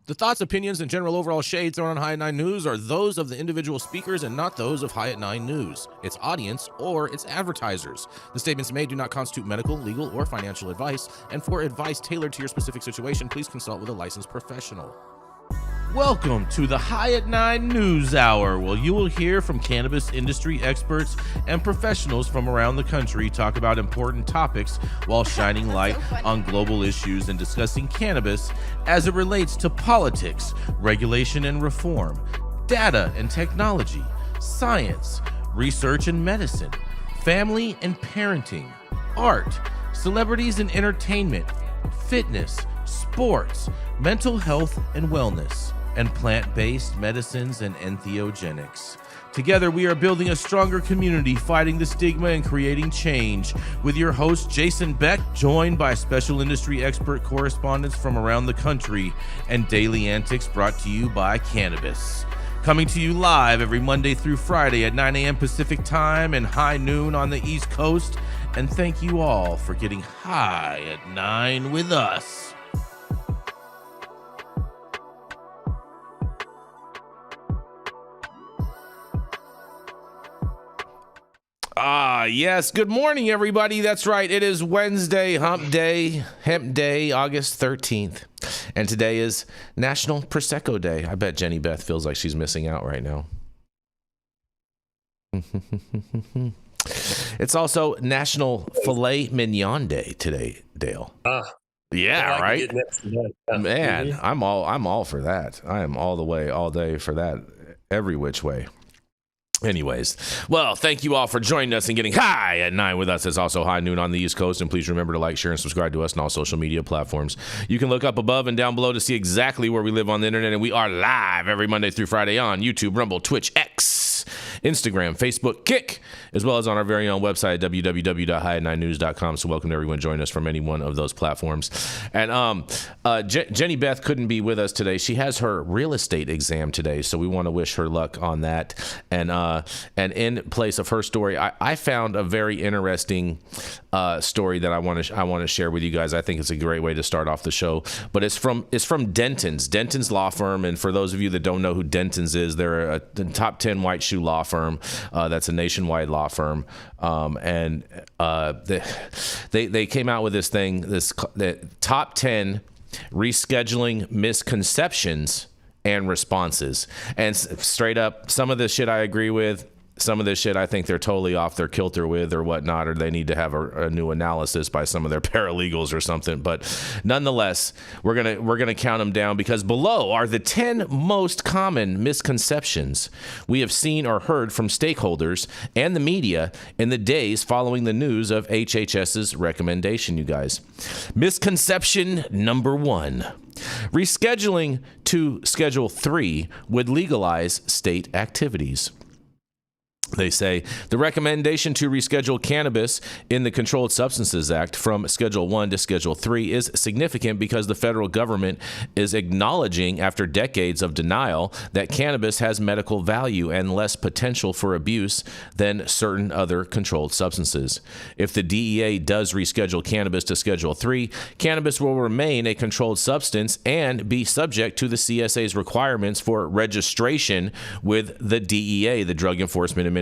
The thoughts, opinions, and general overall shades thrown on High at 9 News are those of the individual speakers and not those of High at 9 News, its audience, or its advertisers. The statements made do not constitute medical, legal, or financial advice, and for advice tailored to your specific situation, please consult with a licensed professional. Welcome to the High at 9 News Hour, where you will hear from cannabis industry experts and professionals from around the country talk about important topics while shining light on global issues and discussing cannabis as it relates to politics, regulation and reform, data and technology, science, research and medicine, family and parenting, art, celebrities and entertainment, fitness, sports, mental health and wellness, and plant-based medicines and entheogenics. Together, we are building a stronger community, fighting the stigma and creating change. With your host, Jason Beck, joined by special industry expert correspondents from around the country, and daily antics brought to you by Cannabis. Coming to you live every Monday through Friday at 9 a.m. Pacific Time and high noon on the East Coast. And thank you all for getting high at 9 with us. Yes. Good morning, everybody. That's right. It is Wednesday, Hemp Day, August 13th. And today is National Prosecco Day. I bet Jenny Beth feels like she's missing out right now. It's also National Filet Mignon Day today, Dale. Yeah, right? Man, I'm all for that. I am all the way, all day for that, every which way. Anyways, well, thank you all for joining us and getting high at 9 with us. It's also high noon on the East Coast. And please remember to like, share, and subscribe to us on all social media platforms. You can look up above and down below to see exactly where we live on the internet. And we are live every Monday through Friday on YouTube, Rumble, Twitch, X, Instagram, Facebook, Kick, as well as on our very own website, www.high9news.com. So welcome to everyone joining us from any one of those platforms. And Jenny Beth couldn't be with us today. She has her real estate exam today, so we want to wish her luck on that. And in place of her story, I found a very interesting story that I want to share with you guys. I think it's a great way to start off the show. But it's from Dentons law firm. And for those of you that don't know who Dentons is, they're a top 10 white shoe law firm. That's a nationwide law firm. And they came out with this thing, the top 10 rescheduling misconceptions and responses. And straight up, some of this shit I agree with. Some of this shit I think they're totally off their kilter with or whatnot, or they need to have a new analysis by some of their paralegals or something. But nonetheless, we're gonna count them down, because below are the 10 most common misconceptions we have seen or heard from stakeholders and the media in the days following the news of HHS's recommendation, you guys. Misconception number 1. Rescheduling to Schedule 3 would legalize state activities. They say the recommendation to reschedule cannabis in the Controlled Substances Act from Schedule 1 to Schedule 3 is significant because the federal government is acknowledging, after decades of denial, that cannabis has medical value and less potential for abuse than certain other controlled substances. If the DEA does reschedule cannabis to Schedule 3, cannabis will remain a controlled substance and be subject to the CSA's requirements for registration with the DEA, the Drug Enforcement Administration,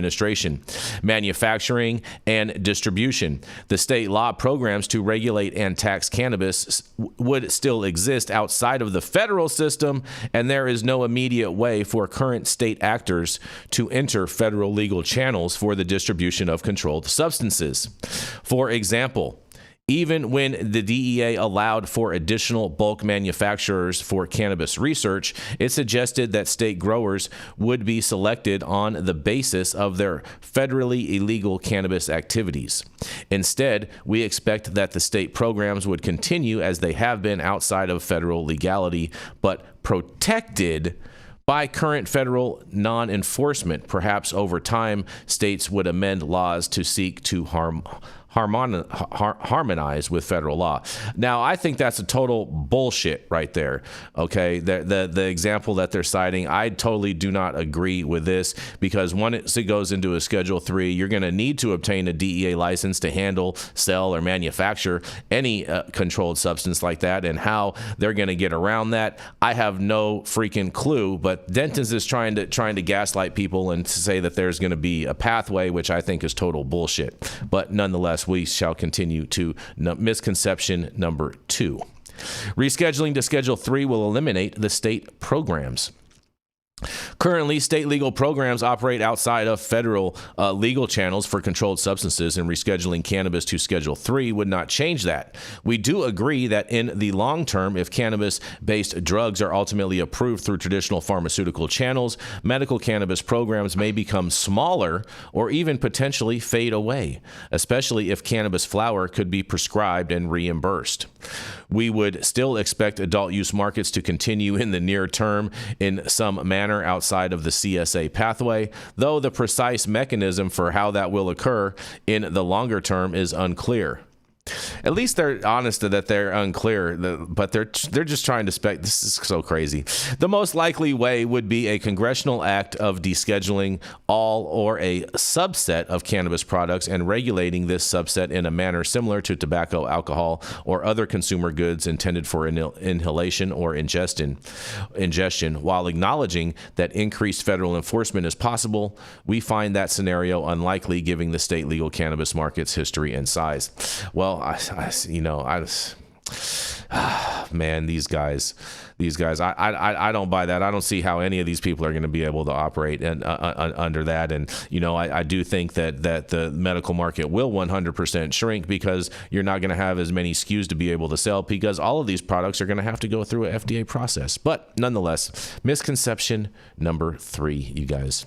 manufacturing, and distribution. The state law programs to regulate and tax cannabis would still exist outside of the federal system, and there is no immediate way for current state actors to enter federal legal channels for the distribution of controlled substances. For example, even when the DEA allowed for additional bulk manufacturers for cannabis research, it suggested that state growers would be selected on the basis of their federally illegal cannabis activities. Instead, we expect that the state programs would continue as they have been outside of federal legality, but protected by current federal non-enforcement. Perhaps over time, states would amend laws to seek to harmonize with federal law. Now, I think that's a total bullshit right there. Okay, the example that they're citing, I totally do not agree with this, because once it goes into a Schedule 3, you're going to need to obtain a DEA license to handle, sell, or manufacture any controlled substance like that. And how they're going to get around that, I have no freaking clue. But Dentons is trying to gaslight people and to say that there's going to be a pathway, which I think is total bullshit. But nonetheless, we shall continue to misconception number 2. Rescheduling to Schedule 3 will eliminate the state programs. Currently, state legal programs operate outside of federal legal channels for controlled substances, and rescheduling cannabis to Schedule 3 would not change that. We do agree that in the long term, if cannabis-based drugs are ultimately approved through traditional pharmaceutical channels, medical cannabis programs may become smaller or even potentially fade away, especially if cannabis flower could be prescribed and reimbursed. We would still expect adult use markets to continue in the near term in some manner outside of the CSA pathway, though the precise mechanism for how that will occur in the longer term is unclear. At least they're honest that they're unclear, but they're just trying to spec. This is so crazy. The most likely way would be a congressional act of descheduling all or a subset of cannabis products and regulating this subset in a manner similar to tobacco, alcohol, or other consumer goods intended for inhalation or ingestion. While acknowledging that increased federal enforcement is possible, we find that scenario unlikely given the state legal cannabis market's history and size. Well, man, these guys, I don't buy that. I don't see how any of these people are going to be able to operate under that. And, I do think that the medical market will 100% shrink, because you're not going to have as many SKUs to be able to sell, because all of these products are going to have to go through a FDA process. But nonetheless, misconception number 3, you guys.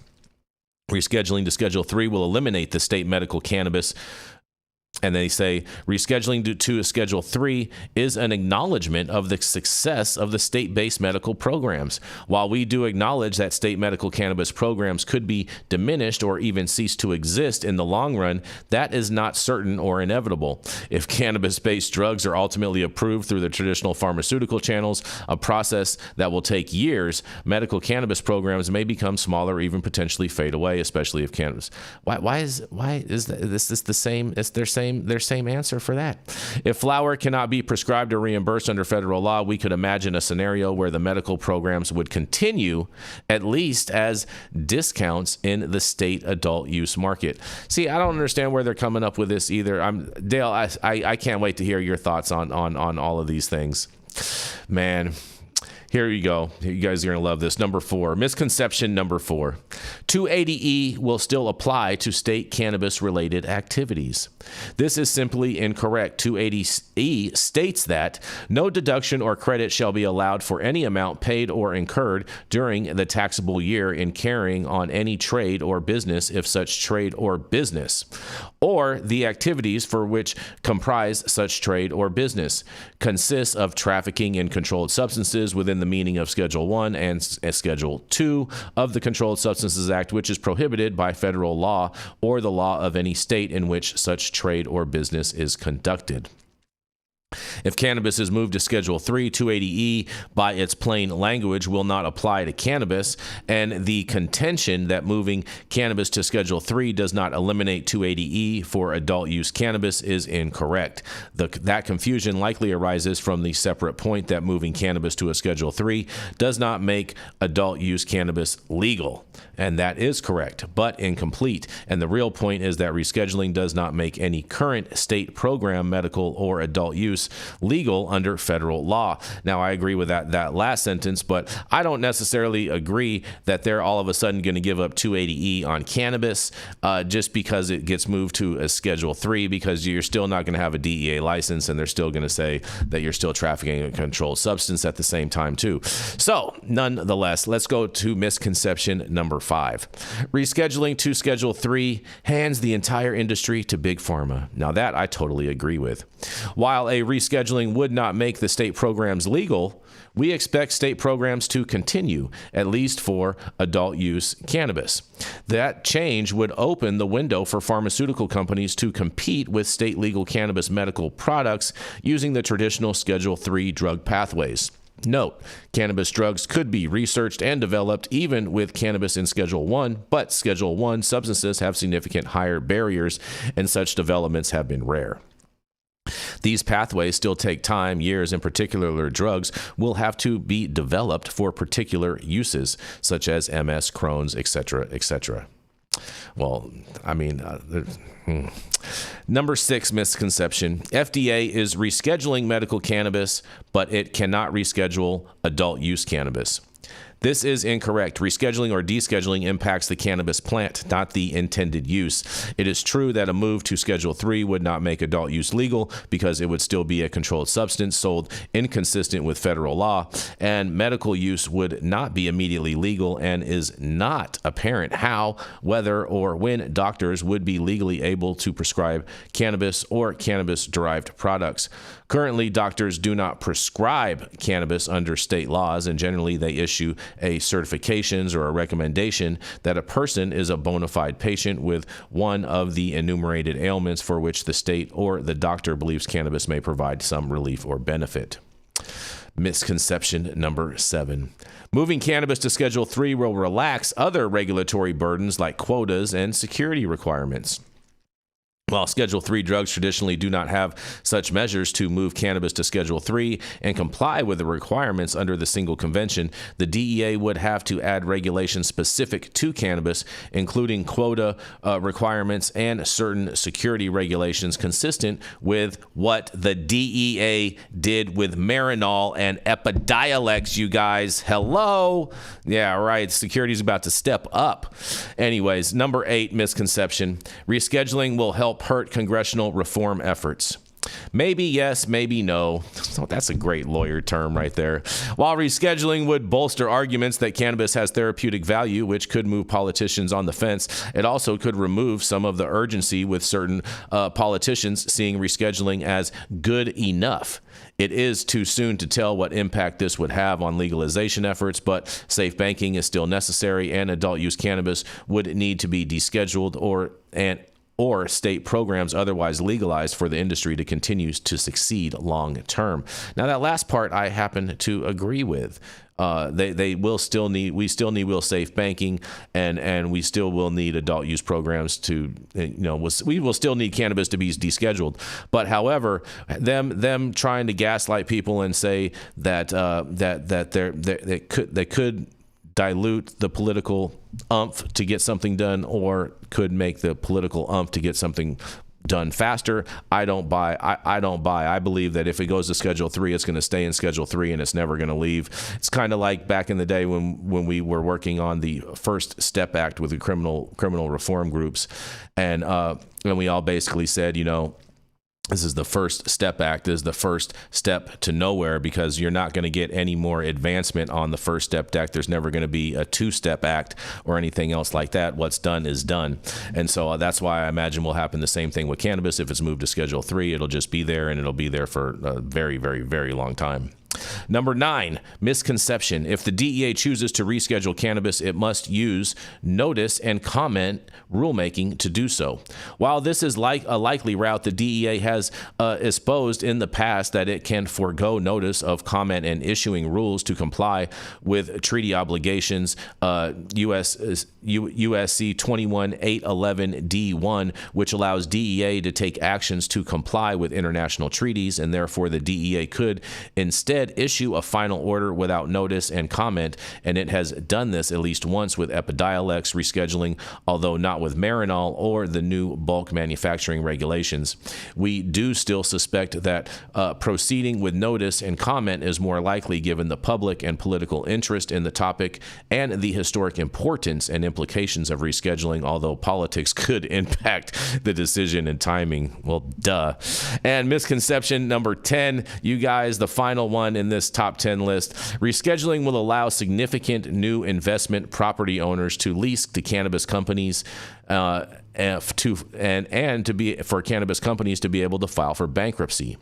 Rescheduling to Schedule 3 will eliminate the state medical cannabis. And they say rescheduling to a Schedule 3 is an acknowledgement of the success of the state-based medical programs. While we do acknowledge that state medical cannabis programs could be diminished or even cease to exist in the long run, that is not certain or inevitable. If cannabis-based drugs are ultimately approved through the traditional pharmaceutical channels, a process that will take years, medical cannabis programs may become smaller or even potentially fade away, especially if cannabis. Why is this the same? It's their same answer for that. If flower cannot be prescribed or reimbursed under federal law, we could imagine a scenario where the medical programs would continue, at least as discounts in the state adult use market. See, I don't understand where they're coming up with this either. Dale, I can't wait to hear your thoughts on all of these things. Man, here you go. You guys are going to love this. Number 4, misconception number 4. 280E will still apply to state cannabis-related activities. This is simply incorrect. 280E states that no deduction or credit shall be allowed for any amount paid or incurred during the taxable year in carrying on any trade or business if such trade or business, or the activities for which comprise such trade or business, consists of trafficking in controlled substances within the meaning of Schedule 1 and Schedule 2 of the Controlled Substances Act, which is prohibited by federal law or the law of any state in which such trade or business is conducted. If cannabis is moved to Schedule 3, 280E by its plain language will not apply to cannabis, and the contention that moving cannabis to Schedule 3 does not eliminate 280E for adult use cannabis is incorrect. That confusion likely arises from the separate point that moving cannabis to a Schedule 3 does not make adult use cannabis legal, and that is correct, but incomplete. And the real point is that rescheduling does not make any current state program, medical, or adult use legal under federal law. Now, I agree with that last sentence, but I don't necessarily agree that they're all of a sudden going to give up 280E on cannabis just because it gets moved to a Schedule 3, because you're still not going to have a DEA license, and they're still going to say that you're still trafficking a controlled substance at the same time too. So, nonetheless, let's go to misconception number 5. Rescheduling to Schedule 3 hands the entire industry to Big Pharma. Now, that I totally agree with. While a rescheduling would not make the state programs legal, we expect state programs to continue, at least for adult use cannabis. That change would open the window for pharmaceutical companies to compete with state legal cannabis medical products using the traditional Schedule III drug pathways. Note, cannabis drugs could be researched and developed even with cannabis in Schedule I, but Schedule I substances have significant higher barriers, and such developments have been rare. These pathways still take time, years, and particular drugs will have to be developed for particular uses, such as MS, Crohn's, etc., etc. Well, I mean, Number 6 misconception. FDA is rescheduling medical cannabis, but it cannot reschedule adult use cannabis. This is incorrect. Rescheduling or descheduling impacts the cannabis plant, not the intended use. It is true that a move to Schedule III would not make adult use legal because it would still be a controlled substance sold inconsistent with federal law, and medical use would not be immediately legal, and is not apparent how, whether, or when doctors would be legally able to prescribe cannabis or cannabis-derived products. Currently, doctors do not prescribe cannabis under state laws, and generally they issue a certifications or a recommendation that a person is a bona fide patient with one of the enumerated ailments for which the state or the doctor believes cannabis may provide some relief or benefit. Misconception number 7. Moving cannabis to Schedule III will relax other regulatory burdens like quotas and security requirements. While Schedule III drugs traditionally do not have such measures to move cannabis to Schedule III and comply with the requirements under the single convention, the DEA would have to add regulations specific to cannabis, including quota requirements and certain security regulations consistent with what the DEA did with Marinol and Epidiolex, you guys. Hello? Yeah, right. Security's about to step up. Anyways, number 8 misconception. Rescheduling will help hurt congressional reform efforts. Maybe yes, maybe no. Oh, that's a great lawyer term right there. While rescheduling would bolster arguments that cannabis has therapeutic value, which could move politicians on the fence, it also could remove some of the urgency with certain politicians seeing rescheduling as good enough. It is too soon to tell what impact this would have on legalization efforts, but safe banking is still necessary, and adult use cannabis would need to be descheduled or state programs otherwise legalized for the industry to continue to succeed long term. Now, that last part I happen to agree with. We still need safe banking, and we still will need adult use programs to, we will still need cannabis to be descheduled. But however, them trying to gaslight people and say that they could dilute the political oomph to get something done, or could make the political oomph to get something done faster. I don't buy. I believe that if it goes to Schedule III, it's going to stay in Schedule III and it's never going to leave. It's kind of like back in the day when we were working on the First Step Act with the criminal reform groups, and we all basically said, this is the First Step Act. This is the first step to nowhere, because you're not going to get any more advancement on the First Step Act. There's never going to be a two-step act or anything else like that. What's done is done. And so that's why I imagine will happen the same thing with cannabis. If it's moved to Schedule III, it'll just be there, and it'll be there for a very, very, very long time. Number 9, misconception. If the DEA chooses to reschedule cannabis, it must use notice and comment rulemaking to do so. While this is like a likely route, the DEA has exposed in the past that it can forego notice of comment and issuing rules to comply with treaty obligations, USC 21811 D1, which allows DEA to take actions to comply with international treaties, and therefore the DEA could instead issue a final order without notice and comment, and it has done this at least once with Epidiolex rescheduling, although not with Marinol or the new bulk manufacturing regulations. We do still suspect that proceeding with notice and comment is more likely given the public and political interest in the topic and the historic importance and implications of rescheduling, although politics could impact the decision and timing. Well, duh. And misconception number 10, you guys, the final one in this top 10 list. Rescheduling will allow significant new investment property owners to lease to cannabis companies for cannabis companies to be able to file for bankruptcy.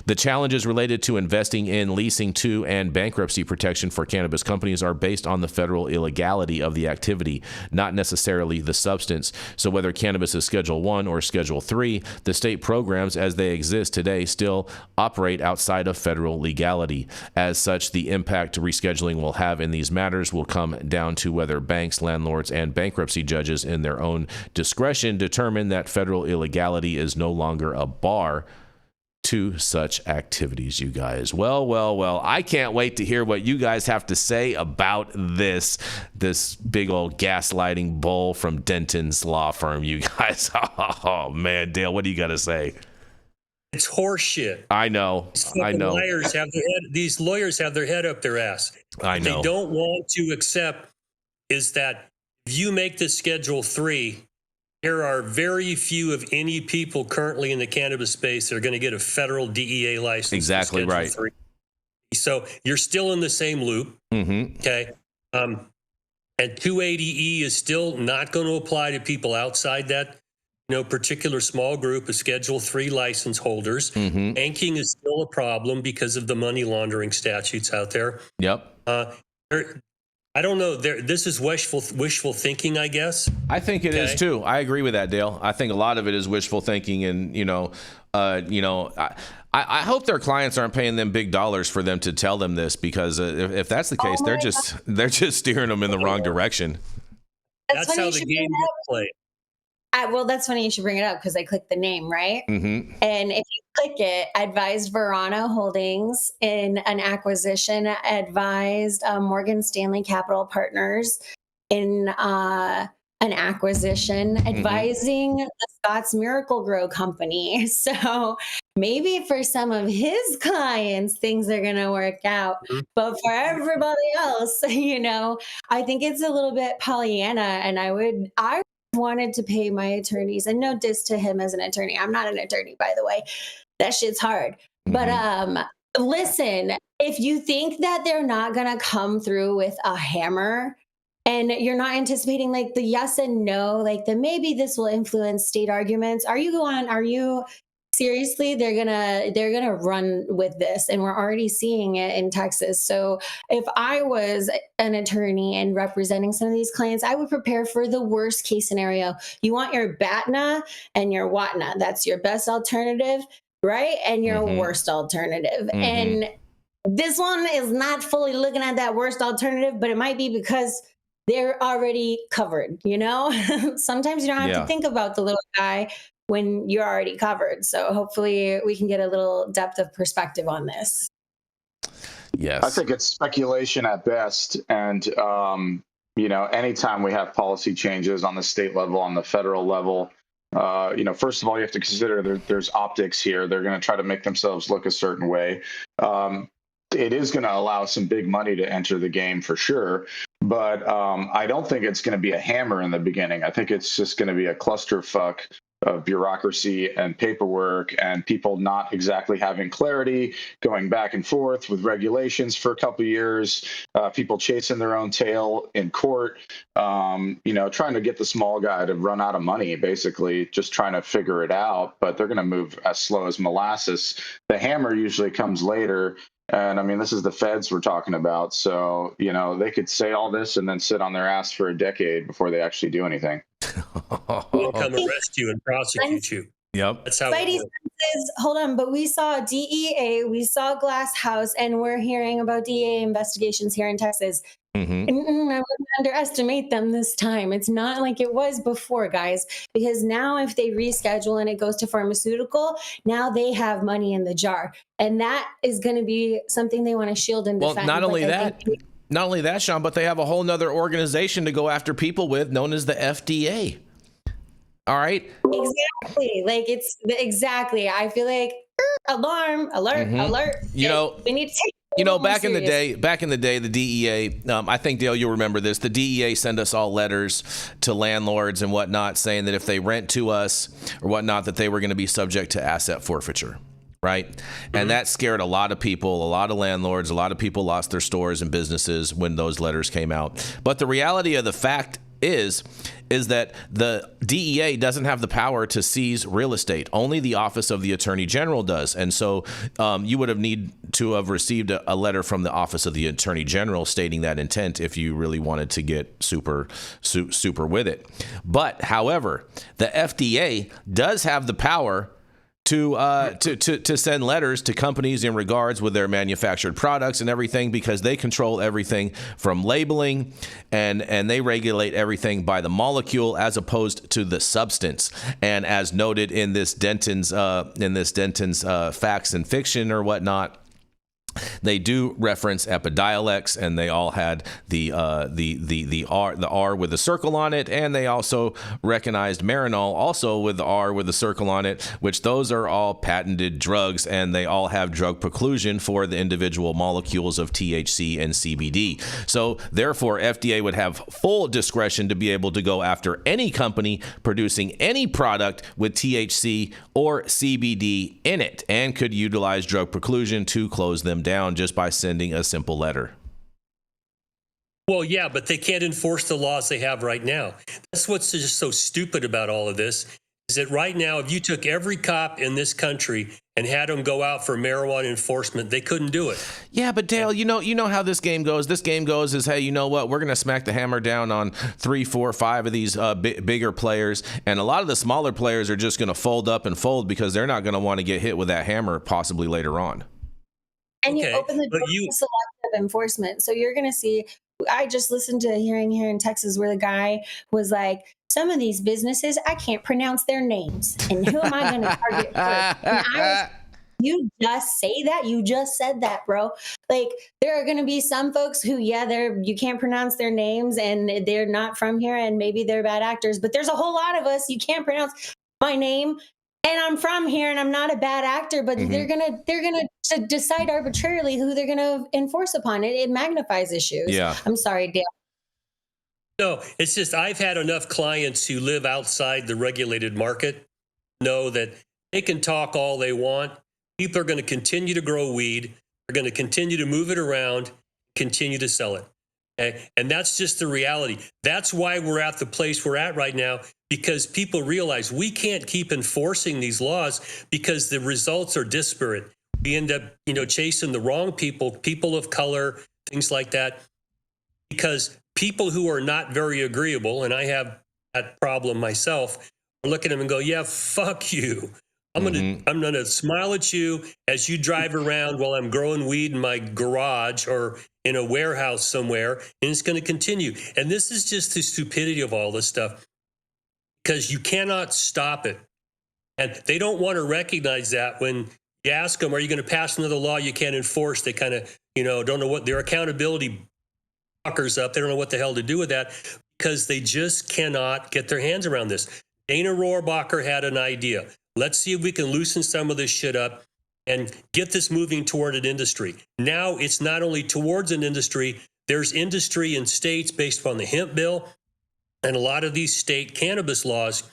The challenges related to investing in, leasing to, and bankruptcy protection for cannabis companies are based on the federal illegality of the activity, not necessarily the substance. So whether cannabis is Schedule 1 or Schedule 3, the state programs as they exist today still operate outside of federal legality. As such, the impact rescheduling will have in these matters will come down to whether banks, landlords, and bankruptcy judges in their own discretion determine that federal illegality is no longer a bar to such activities, you guys. Well, I can't wait to hear what you guys have to say about this big old gaslighting bull from Dentons law firm, you guys. Oh, man, Dale, what do you got to say? It's horseshit. I know. These lawyers have their head up their ass. I know. What they don't want to accept is that if you make this Schedule 3, there are very few, if any, people currently in the cannabis space that are going to get a federal DEA license. Exactly right. 3. So you're still in the same loop. Mm-hmm. Okay. And 280E is still not going to apply to people outside that particular small group of Schedule 3 license holders. Mm-hmm. Banking is still a problem because of the money laundering statutes out there. Yep. I don't know. This is wishful thinking, I guess. I think it is too. I agree with that, Dale. I think a lot of it is wishful thinking, and I hope their clients aren't paying them big dollars for them to tell them this, because if that's the case, they're just steering them in the wrong direction. That's how the game gets played. Well, that's funny you should bring it up, because I clicked the name, right? Mm-hmm. And if you click it, advised Verano Holdings in an acquisition, advised Morgan Stanley Capital Partners in an acquisition, advising the Scott's Miracle Grow Company. So maybe for some of his clients, things are going to work out. Mm-hmm. But for everybody else, I think it's a little bit Pollyanna, and I wanted to pay my attorneys, and no diss to him as an attorney. I'm not an attorney, by the way. That shit's hard. Mm-hmm. But listen, if you think that they're not going to come through with a hammer, and you're not anticipating like the yes and no, like the maybe this will influence state arguments, are you seriously, they're gonna run with this, and we're already seeing it in Texas. So if I was an attorney and representing some of these clients, I would prepare for the worst case scenario. You want your BATNA and your WATNA. That's your best alternative, right? And your worst alternative. Mm-hmm. And this one is not fully looking at that worst alternative, but it might be because they're already covered, Sometimes you don't have to think about the little guy when you're already covered. So hopefully we can get a little depth of perspective on this. Yes. I think it's speculation at best. And, anytime we have policy changes on the state level, on the federal level, first of all, you have to consider there's optics here. They're going to try to make themselves look a certain way. It is going to allow some big money to enter the game for sure. But I don't think it's going to be a hammer in the beginning. I think it's just going to be a clusterfuck of bureaucracy and paperwork and people not exactly having clarity, going back and forth with regulations for a couple of years, people chasing their own tail in court, trying to get the small guy to run out of money, basically just trying to figure it out. But they're going to move as slow as molasses. The hammer usually comes later. And I mean, this is the feds we're talking about. So, they could say all this and then sit on their ass for a decade before they actually do anything. We'll come arrest you and prosecute you. Yep. That's how Spidey senses, hold on, but we saw DEA, we saw Glass House, and we're hearing about DEA investigations here in Texas. Mm-hmm. I wouldn't underestimate them this time. It's not like it was before, guys, because now if they reschedule and it goes to pharmaceutical, now they have money in the jar. And that is going to be something they want to shield and defend. Well, not only that, Shaun, but they have a whole nother organization to go after people with, known as the FDA. All right. Exactly. Exactly. I feel like alarm, alert, alert. We need to take back in the day, the DEA, I think, Dale, you'll remember this. The DEA send us all letters to landlords and whatnot saying that if they rent to us or whatnot, that they were going to be subject to asset forfeiture. Right. Mm-hmm. And that scared a lot of people, a lot of landlords, a lot of people lost their stores and businesses when those letters came out. But the reality of the fact is that the DEA doesn't have the power to seize real estate. Only the Office of the Attorney General does. And so you would have need to have received a letter from the Office of the Attorney General stating that intent if you really wanted to get super with it. But however, the FDA does have the power to send letters to companies in regards with their manufactured products and everything, because they control everything from labeling and they regulate everything by the molecule as opposed to the substance. And as noted in this Dentons facts and fiction or whatnot, they do reference Epidiolex, and they all had the R with a circle on it, and they also recognized Marinol also with the R with a circle on it, which those are all patented drugs, and they all have drug preclusion for the individual molecules of THC and CBD. So therefore, FDA would have full discretion to be able to go after any company producing any product with THC or CBD in it, and could utilize drug preclusion to close them down just by sending a simple letter. Well, yeah, but they can't enforce the laws they have right now. That's what's just so stupid about all of this, is that right now, if you took every cop in this country and had them go out for marijuana enforcement, they couldn't do it. Yeah, but Dale, you know how this game goes. This game goes is, hey, you know what? We're going to smack the hammer down on 3, 4, 5 of these bigger players, and a lot of the smaller players are just going to fold up and fold because they're not going to want to get hit with that hammer possibly later on. And you open the door to selective enforcement. So you're going to see, I just listened to a hearing here in Texas where the guy was like, some of these businesses, I can't pronounce their names. And who am I going to target first? You just say that? You just said that, bro. Like, there are going to be some folks who, you can't pronounce their names and they're not from here and maybe they're bad actors. But there's a whole lot of us, you can't pronounce my name. And I'm from here, and I'm not a bad actor, but they're gonna decide arbitrarily who they're gonna enforce upon it. It magnifies issues. Yeah. I'm sorry, Dale. No, it's just I've had enough clients who live outside the regulated market know that they can talk all they want. People are going to continue to grow weed. They're going to continue to move it around, continue to sell it. Okay? And that's just the reality. That's why we're at the place we're at right now, because people realize we can't keep enforcing these laws because the results are disparate. We end up, chasing the wrong people of color, things like that, because people who are not very agreeable, and I have that problem myself, are looking at them and go, yeah, fuck you. I'm gonna smile at you as you drive around while I'm growing weed in my garage or in a warehouse somewhere, and it's going to continue. And this is just the stupidity of all this stuff, because you cannot stop it. And they don't want to recognize that when you ask them, are you going to pass another law you can't enforce? They kind of, don't know what their accountability fuckers up. They don't know what the hell to do with that because they just cannot get their hands around this. Dana Rohrabacher had an idea. Let's see if we can loosen some of this shit up and get this moving toward an industry. Now it's not only towards an industry, there's industry in states based upon the hemp bill and a lot of these state cannabis laws.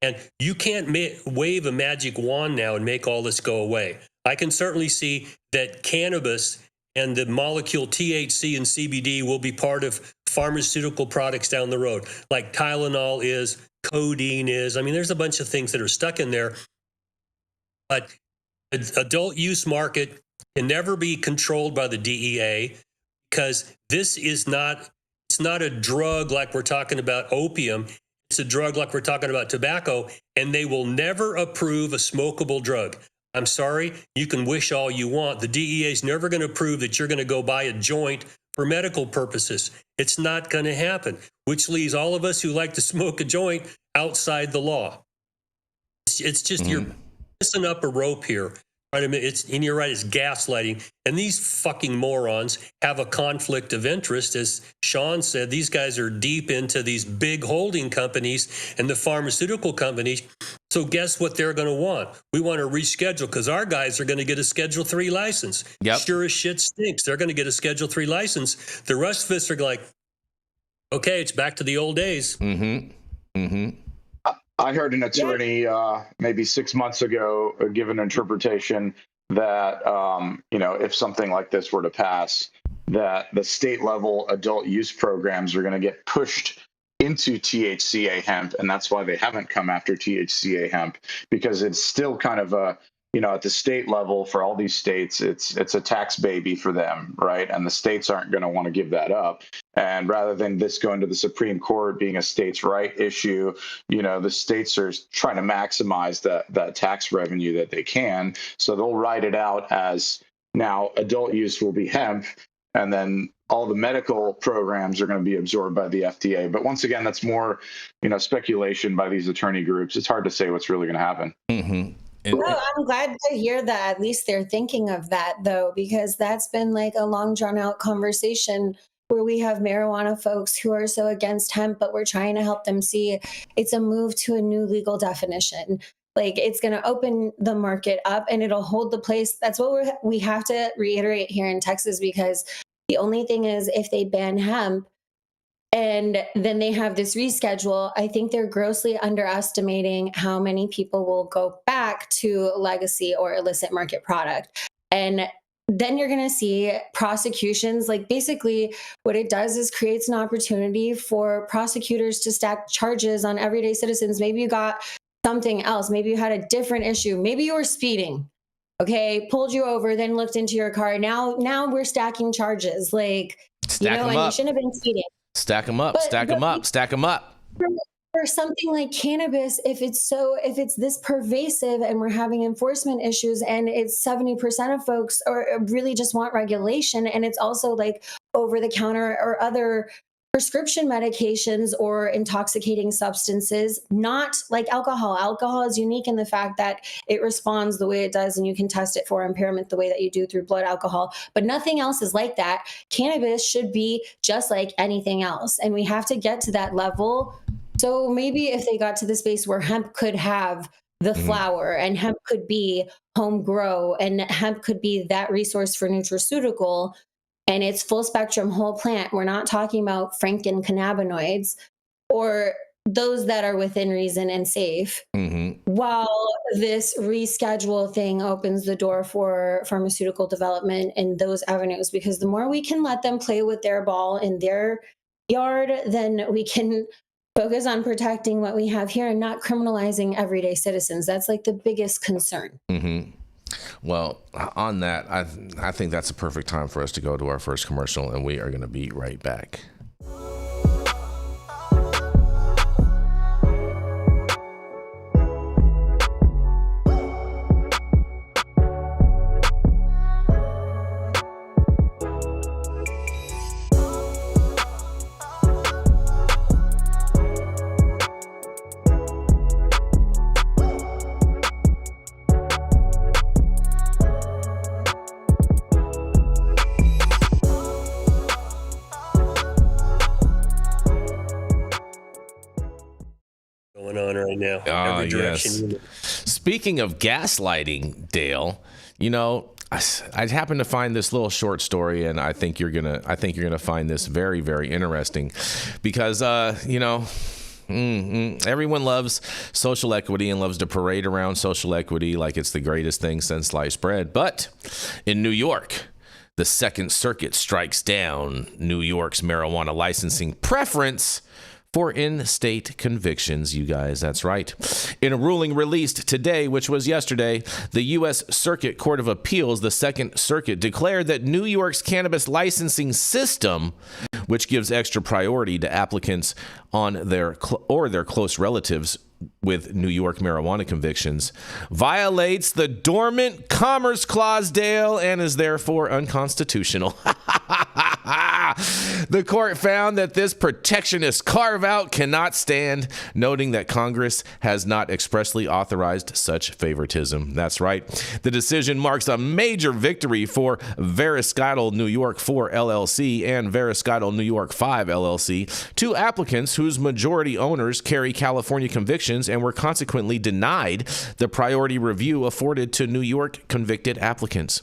And you can't wave a magic wand now and make all this go away. I can certainly see that cannabis and the molecule THC and CBD will be part of pharmaceutical products down the road, like Tylenol is, codeine is. I mean, there's a bunch of things that are stuck in there. But the adult use market can never be controlled by the DEA because this is not, it's not a drug like we're talking about opium. It's a drug like we're talking about tobacco, and they will never approve a smokable drug. I'm sorry, you can wish all you want. The DEA is never going to prove that you're going to go buy a joint for medical purposes. It's not going to happen, which leaves all of us who like to smoke a joint outside the law. It's just you're missing up a rope here. Right? I mean, and you're right, it's gaslighting. And these fucking morons have a conflict of interest. As Shaun said, these guys are deep into these big holding companies and the pharmaceutical companies. So guess what they're going to want? We want to reschedule because our guys are going to get a Schedule 3 license. Yep. Sure as shit stinks. They're going to get a Schedule 3 license. The rest of us are like, okay, it's back to the old days. I heard an attorney maybe 6 months ago give an interpretation that, if something like this were to pass, that the state level adult use programs are going to get pushed into THCA hemp, and that's why they haven't come after THCA hemp, because it's still kind of a, at the state level for all these states, it's a tax baby for them, right? And the states aren't going to want to give that up. And rather than this going to the Supreme Court being a states' right issue, the states are trying to maximize that tax revenue that they can. So they'll write it out as now adult use will be hemp, and then all the medical programs are going to be absorbed by the FDA. But once again, that's more, speculation by these attorney groups. It's hard to say what's really going to happen. Mm-hmm. Well, I'm glad to hear that at least they're thinking of that, though, because that's been like a long drawn out conversation where we have marijuana folks who are so against hemp, but we're trying to help them see it's a move to a new legal definition. Like, it's going to open the market up and it'll hold the place. That's what we have to reiterate here in Texas, because the only thing is, if they ban hemp and then they have this reschedule, I think they're grossly underestimating how many people will go back to legacy or illicit market product. And then you're going to see prosecutions. Like, basically what it does is creates an opportunity for prosecutors to stack charges on everyday citizens. Maybe you got something else. Maybe you had a different issue. Maybe you were speeding. Okay, pulled you over, then looked into your car. Now we're stacking charges. Like, and you shouldn't have been speeding. Stack them up, stack them up, stack them up. For something like cannabis, if it's this pervasive and we're having enforcement issues, and it's 70% of folks or really just want regulation, and it's also like over the counter or other prescription medications or intoxicating substances, not like alcohol. Alcohol is unique in the fact that it responds the way it does, and you can test it for impairment the way that you do through blood alcohol, but nothing else is like that. Cannabis should be just like anything else, and we have to get to that level. So maybe if they got to the space where hemp could have the flower, and hemp could be home grow, and hemp could be that resource for nutraceutical, and it's full spectrum whole plant. We're not talking about franken cannabinoids or those that are within reason and safe. While this reschedule thing opens the door for pharmaceutical development in those avenues, because the more we can let them play with their ball in their yard, then we can focus on protecting what we have here and not criminalizing everyday citizens. That's like the biggest concern. Well, on that, I think that's a perfect time for us to go to our first commercial, and we are going to be right back. Every direction. Yes. Speaking of gaslighting, Dale, I happened to find this little short story, and I think you're gonna find this very, very interesting, because everyone loves social equity and loves to parade around social equity like it's the greatest thing since sliced bread. But in New York, the Second Circuit strikes down New York's marijuana licensing preference for in-state convictions, you guys. That's right. In a ruling released today, which was yesterday, the U.S. Circuit Court of Appeals, the Second Circuit, declared that New York's cannabis licensing system, which gives extra priority to applicants on their close relatives with New York marijuana convictions, violates the Dormant Commerce Clause, Dale, and is therefore unconstitutional. The court found that this protectionist carve-out cannot stand, noting that Congress has not expressly authorized such favoritism. That's right. The decision marks a major victory for Rescheduling New York 4 LLC and Rescheduling New York 5 LLC, two applicants whose majority owners carry California convictions and were consequently denied the priority review afforded to New York convicted applicants.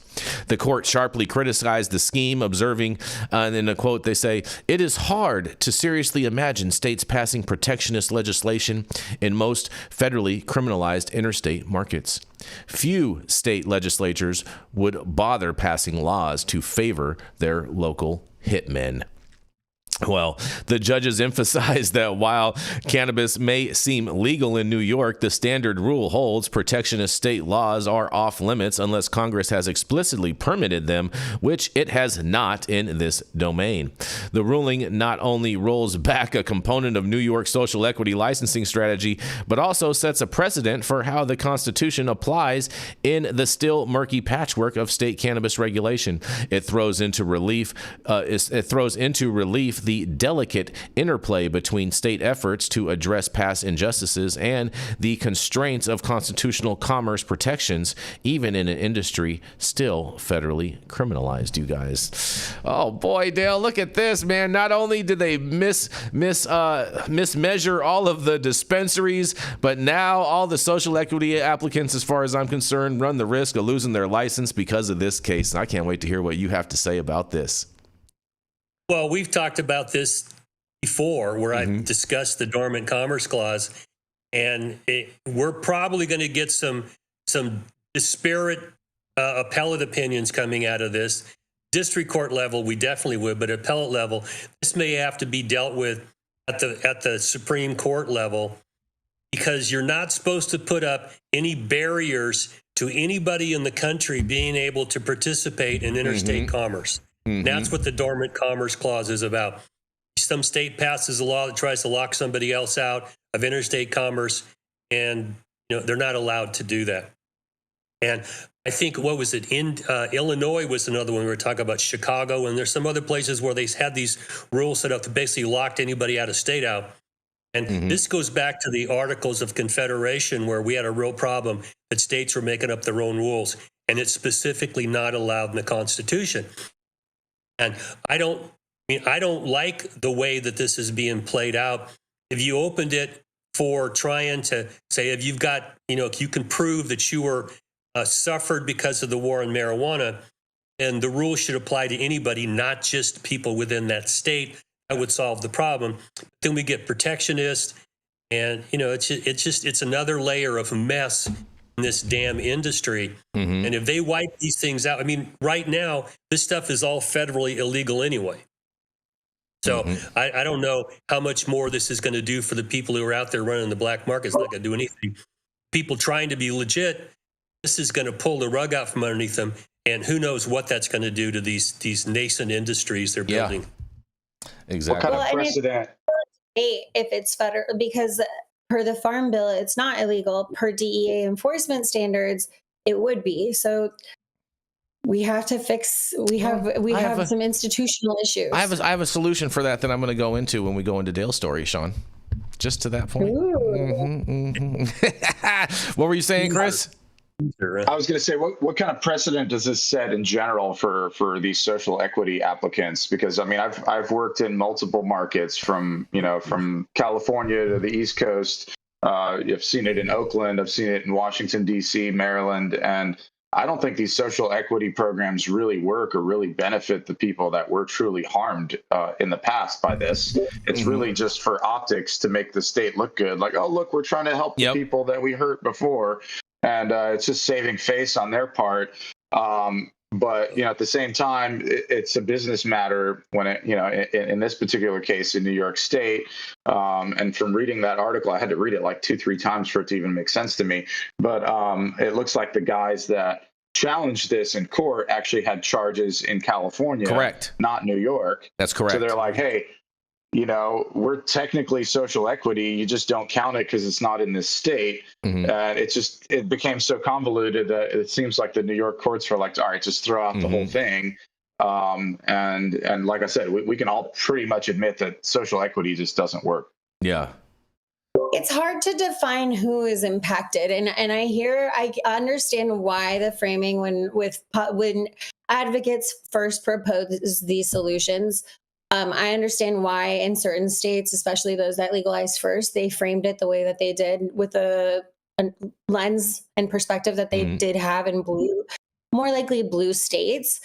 The court sharply criticized the scheme, observing, and in a quote, they say, "It is hard to seriously imagine states passing protectionist legislation in most federally criminalized interstate markets. Few state legislatures would bother passing laws to favor their local hitmen." Well, the judges emphasized that while cannabis may seem legal in New York, the standard rule holds protectionist state laws are off limits unless Congress has explicitly permitted them, which it has not in this domain. The ruling not only rolls back a component of New York's social equity licensing strategy, but also sets a precedent for how the Constitution applies in the still murky patchwork of state cannabis regulation. It throws into relief the delicate interplay between state efforts to address past injustices and the constraints of constitutional commerce protections, even in an industry still federally criminalized, you guys. Oh boy, Dale, look at this, man. Not only did they mismeasure all of the dispensaries, but now all the social equity applicants, as far as I'm concerned, run the risk of losing their license because of this case. And I can't wait to hear what you have to say about this. Well, we've talked about this before, where I've discussed the Dormant Commerce Clause, and we're probably going to get some disparate appellate opinions coming out of this. District court level, we definitely would, but appellate level, this may have to be dealt with at the Supreme Court level, because you're not supposed to put up any barriers to anybody in the country being able to participate in interstate commerce. That's what the Dormant Commerce Clause is about. Some state passes a law that tries to lock somebody else out of interstate commerce, and they're not allowed to do that. And I think, what was it, in Illinois was another one we were talking about, Chicago, and there's some other places where they had these rules set up to basically lock anybody out of state out. And this goes back to the Articles of Confederation, where we had a real problem that states were making up their own rules, and it's specifically not allowed in the Constitution. And I don't like the way that this is being played out. If you opened it for trying to say, if you've got, if you can prove that you were suffered because of the war on marijuana, and the rule should apply to anybody, not just people within that state, that would solve the problem. Then we get protectionist, and it's another layer of mess in this damn industry. And if they wipe these things out, right now, this stuff is all federally illegal anyway. So I don't know how much more this is going to do for the people who are out there running the black market. It's not going to do anything. People trying to be legit, this is going to pull the rug out from underneath them. And who knows what that's going to do to these nascent industries they're building. Exactly. What kind of precedent? If it's federal, because per the Farm Bill, it's not illegal. Per DEA enforcement standards, it would be. So we have to fix. We have some institutional issues. I have a solution for that I'm going to go into when we go into Dale's story, Shaun. Just to that point. What were you saying, Chris? I was going to say, what kind of precedent does this set in general for these social equity applicants? Because I've worked in multiple markets from California to the East Coast. I've seen it in Oakland. I've seen it in Washington, D.C., Maryland, and I don't think these social equity programs really work or really benefit the people that were truly harmed in the past by this. It's really just for optics to make the state look good. Like, oh, look, we're trying to help the people that we hurt before. And it's just saving face on their part. But, at the same time, it's a business matter when in this particular case in New York State. And from reading that article, I had to read it like 2-3 times for it to even make sense to me. But it looks like the guys that challenged this in court actually had charges in California. Correct. Not New York. That's correct. So they're like, hey, we're technically social equity. You just don't count it because it's not in this state. And it became so convoluted that it seems like the New York courts were like, all right, just throw out the whole thing. And like I said, we can all pretty much admit that social equity just doesn't work. Yeah. It's hard to define who is impacted. And I understand why the framing when advocates first propose these solutions. I understand why in certain states, especially those that legalized first, they framed it the way that they did with a lens and perspective that they did have in more likely blue states.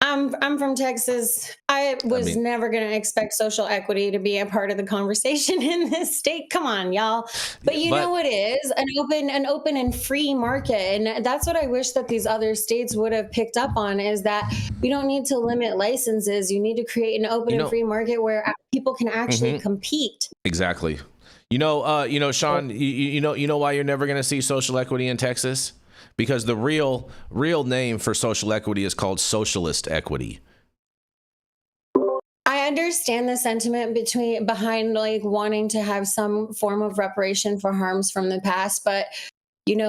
I'm from Texas. I was never going to expect social equity to be a part of the conversation in this state. Come on, y'all. But you know what is an open and free market. And that's what I wish that these other states would have picked up on, is that we don't need to limit licenses. You need to create an open and free market where people can actually compete. Exactly. Shaun, you know why you're never going to see social equity in Texas? Because the real name for social equity is called socialist equity. I understand the sentiment behind like wanting to have some form of reparation for harms from the past, but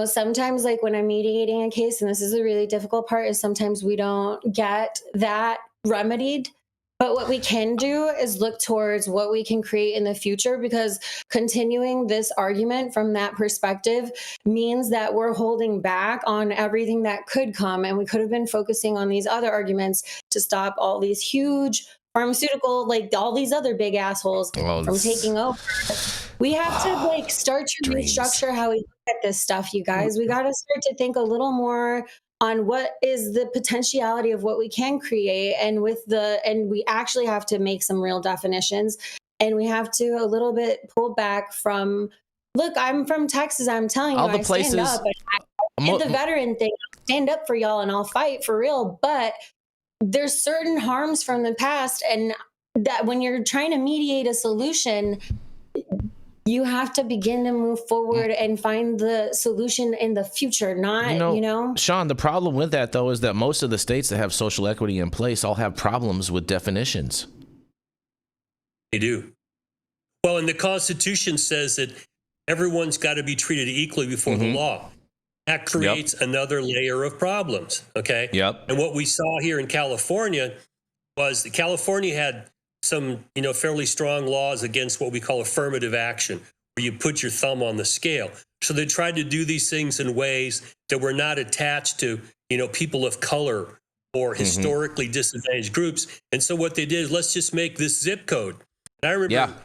sometimes like when I'm mediating a case, and this is a really difficult part, is sometimes we don't get that remedied. But what we can do is look towards what we can create in the future, because continuing this argument from that perspective means that we're holding back on everything that could come. And we could have been focusing on these other arguments to stop all these huge pharmaceutical, like all these other big assholes from taking over. We have to start to restructure how we look at this stuff, you guys. We got to start to think a little more on what is the potentiality of what we can create, and we actually have to make some real definitions, and we have to a little bit pull back from, look, I'm from Texas, I'm telling you, I stand up, and I did the veteran thing, I'll stand up for y'all and I'll fight for real, but there's certain harms from the past, and that when you're trying to mediate a solution, you have to begin to move forward and find the solution in the future, not, Shaun, the problem with that, though, is that most of the states that have social equity in place all have problems with definitions. They do. Well, and the Constitution says that everyone's got to be treated equally before the law. That creates another layer of problems, okay? Yep. And what we saw here in California was that California had some, fairly strong laws against what we call affirmative action, where you put your thumb on the scale. So they tried to do these things in ways that were not attached to, people of color or historically disadvantaged groups. And so what they did is, let's just make this zip code. And I remember,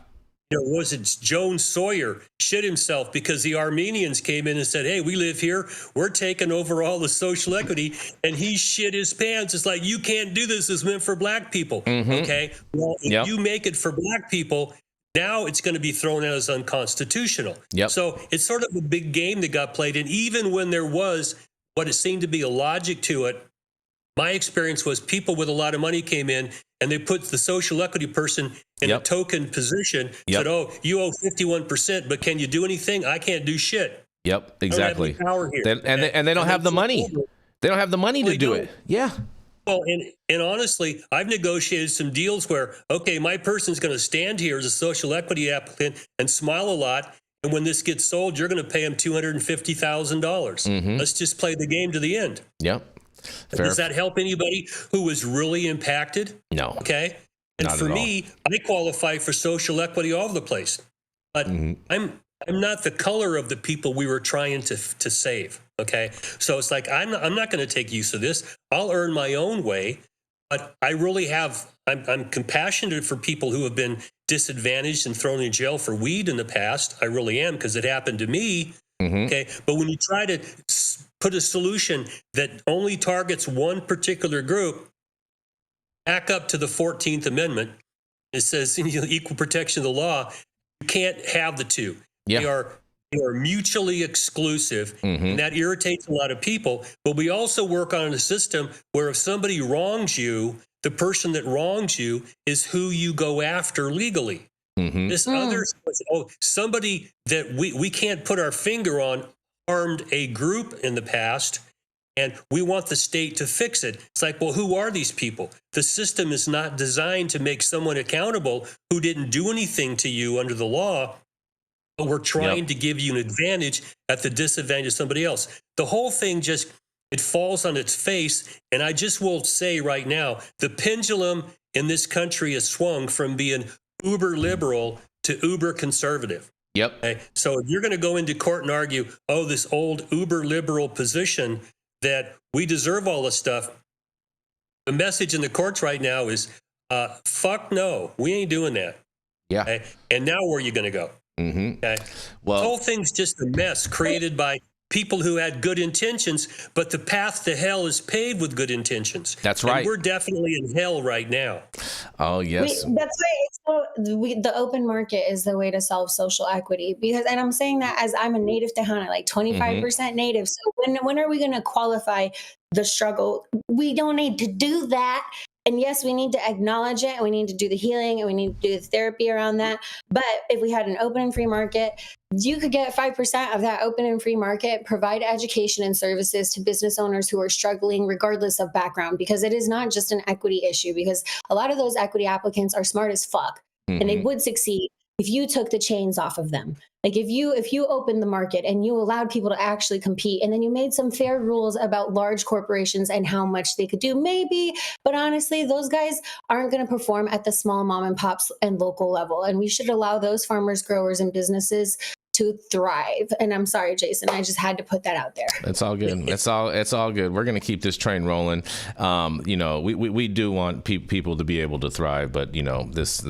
was it Joan Sawyer shit himself because the Armenians came in and said, hey, we live here, we're taking over all the social equity, and he shit his pants. It's like, you can't do this, it's meant for black people. Okay, well, if you make it for black people, now it's going to be thrown out as unconstitutional. So it's sort of a big game that got played, and even when there was what it seemed to be a logic to it, my experience was people with a lot of money came in and they put the social equity person in a token position, said, oh, you owe 51%, but can you do anything? I can't do shit. Yep, exactly. I don't have any power here. And they don't have the money. They don't have the money to do it. Yeah. Well, and honestly, I've negotiated some deals where, okay, my person's going to stand here as a social equity applicant and smile a lot. And when this gets sold, you're going to pay them $250,000. Let's just play the game to the end. Yep. Fair. Does that help anybody who was really impacted? No. Okay. And not for me, I qualify for social equity all over the place. But I'm not the color of the people we were trying to save. Okay. So it's like, I'm not going to take use of this. I'll earn my own way. But I really I'm compassionate for people who have been disadvantaged and thrown in jail for weed in the past. I really am, because it happened to me. Okay. But when you try to put a solution that only targets one particular group, back up to the 14th Amendment, it says equal protection of the law. You can't have the two. They are mutually exclusive, and that irritates a lot of people. But we also work on a system where if somebody wrongs you, the person that wrongs you is who you go after legally. This other, somebody that we can't put our finger on harmed a group in the past, and we want the state to fix it. It's like, well, who are these people? The system is not designed to make someone accountable who didn't do anything to you under the law, but we're trying to give you an advantage at the disadvantage of somebody else. The whole thing it falls on its face, and I just will say right now, the pendulum in this country has swung from being uber liberal to uber conservative. Okay? So if you're going to go into court and argue, oh, this old uber liberal position that we deserve all this stuff, the message in the courts right now is, fuck no, we ain't doing that. Okay? And now where are you going to go? Okay? Well, the whole thing's just a mess created by people who had good intentions, but the path to hell is paved with good intentions. That's right. And we're definitely in hell right now. Oh, yes. That's why the open market is the way to solve social equity. Because, and I'm saying that as I'm a native Tejana, like 25% native. So when are we going to qualify the struggle? We don't need to do that. And yes, we need to acknowledge it, and we need to do the healing, and we need to do the therapy around that. But if we had an open and free market, you could get 5% of that open and free market, provide education and services to business owners who are struggling regardless of background, because it is not just an equity issue, because a lot of those equity applicants are smart as fuck, and they would succeed if you took the chains off of them. Like if you opened the market and you allowed people to actually compete, and then you made some fair rules about large corporations and how much they could do, maybe, but honestly, those guys aren't going to perform at the small mom and pops and local level. And we should allow those farmers, growers, and businesses to thrive. And I'm sorry, Jason, I just had to put that out there. It's all good. It's all good. We're going to keep this train rolling. We do want people to be able to thrive, but this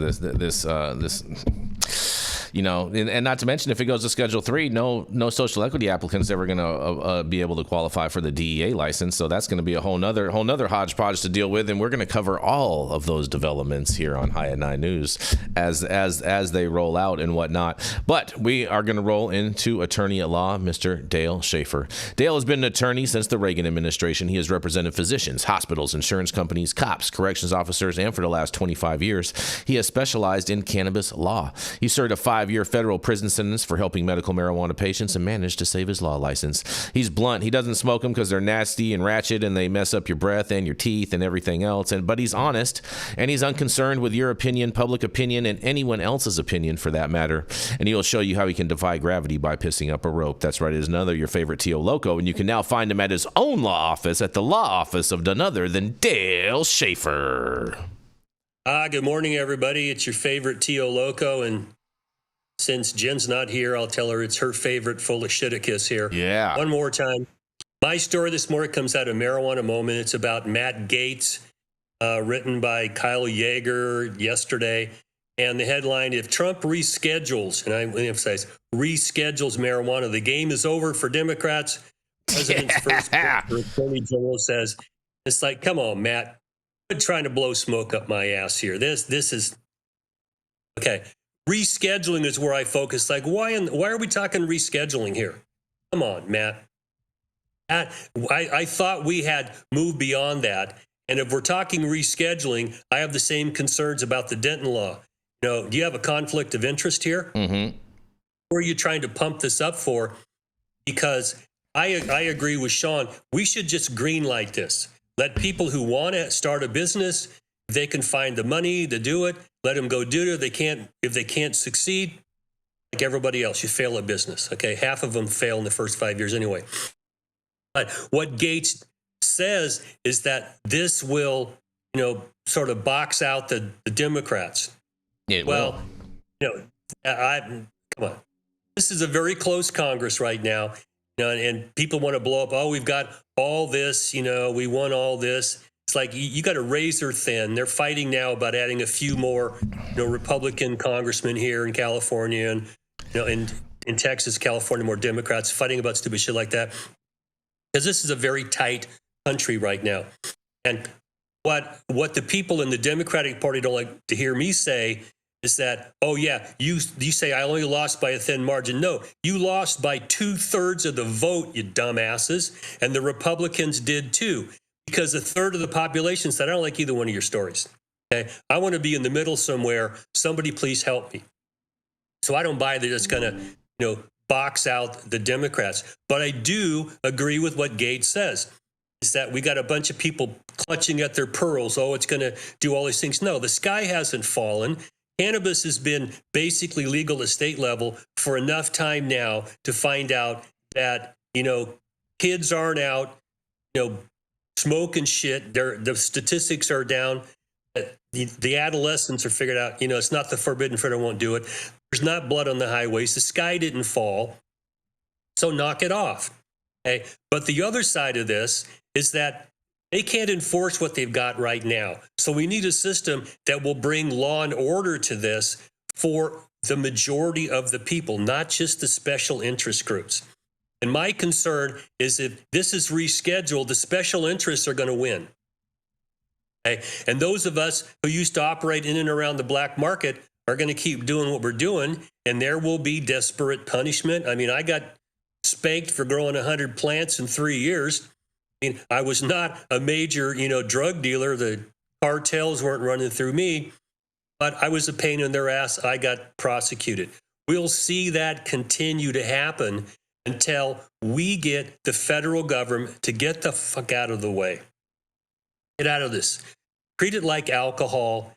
and not to mention, if it goes to Schedule 3, no social equity applicants ever going to be able to qualify for the DEA license. So that's going to be a whole nother hodgepodge to deal with. And we're going to cover all of those developments here on High at 9 News as they roll out and whatnot. But we are going to roll into attorney at law, Mr. Dale Schafer. Dale has been an attorney since the Reagan administration. He has represented physicians, hospitals, insurance companies, cops, corrections officers, and for the last 25 years, he has specialized in cannabis law. He served a 5-year federal prison sentence for helping medical marijuana patients and managed to save his law license. He's blunt. He doesn't smoke them because they're nasty and ratchet and they mess up your breath and your teeth and everything else. But he's honest, and he's unconcerned with your opinion, public opinion, and anyone else's opinion for that matter. And he'll show you how he can defy gravity by pissing up a rope. That's right. It is another your favorite Tio Loco, and you can now find him at his own law office at the law office of none other than Dale Schafer. Good morning, everybody. It's your favorite Tio Loco, and since Jen's not here, I'll tell her it's her favorite full of shitakis here. Yeah. One more time. My story this morning comes out of Marijuana Moment. It's about Matt Gaetz, written by Kyle Yeager yesterday. And the headline, if Trump reschedules, and I emphasize, reschedules marijuana, the game is over for Democrats. President's first attorney general says, it's like, come on, Matt. Quit trying to blow smoke up my ass here. This is, okay. Rescheduling is where I focus. Like, why are we talking rescheduling here? Come on, Matt. I thought we had moved beyond that. And if we're talking rescheduling, I have the same concerns about the Denton law. Do you have a conflict of interest here? Mm-hmm. Who are you trying to pump this up for? Because I agree with Shaun. We should just green light this. Let people who want to start a business, if they can find the money to do it, let them go do it. If they can't succeed, like everybody else, you fail at business. Okay, half of them fail in the first 5 years anyway. But what Gaetz says is that this will, sort of box out the Democrats. Come on. This is a very close Congress right now, and people want to blow up. Oh, we've got all this, we won all this. It's like you got to razor thin. They're fighting now about adding a few more, Republican congressmen here in California, and in Texas, California, more Democrats fighting about stupid shit like that. Because this is a very tight country right now. And what the people in the Democratic Party don't like to hear me say is that, oh yeah, you say I only lost by a thin margin. No, you lost by 2/3 of the vote, you dumbasses, and the Republicans did too. Because a third of the population said, I don't like either one of your stories. Okay, I want to be in the middle somewhere. Somebody please help me. So I don't buy that it's going to, box out the Democrats. But I do agree with what Gaetz says, is that we got a bunch of people clutching at their pearls. Oh, it's going to do all these things. No, the sky hasn't fallen. Cannabis has been basically legal at state level for enough time now to find out that, kids aren't out, smoking shit. The statistics are down. The adolescents are figured out, it's not the forbidden fruit. I won't do it. There's not blood on the highways. The sky didn't fall. So knock it off. Okay. But the other side of this is that they can't enforce what they've got right now. So we need a system that will bring law and order to this for the majority of the people, not just the special interest groups. And my concern is if this is rescheduled, the special interests are going to win. Okay? And those of us who used to operate in and around the black market are going to keep doing what we're doing, and there will be desperate punishment. I mean, I got spanked for growing 100 plants in 3 years. I mean, I was not a major, drug dealer. The cartels weren't running through me, but I was a pain in their ass. I got prosecuted. We'll see that continue to happen until we get the federal government to get the fuck out of the way. Get out of this. Treat it like alcohol.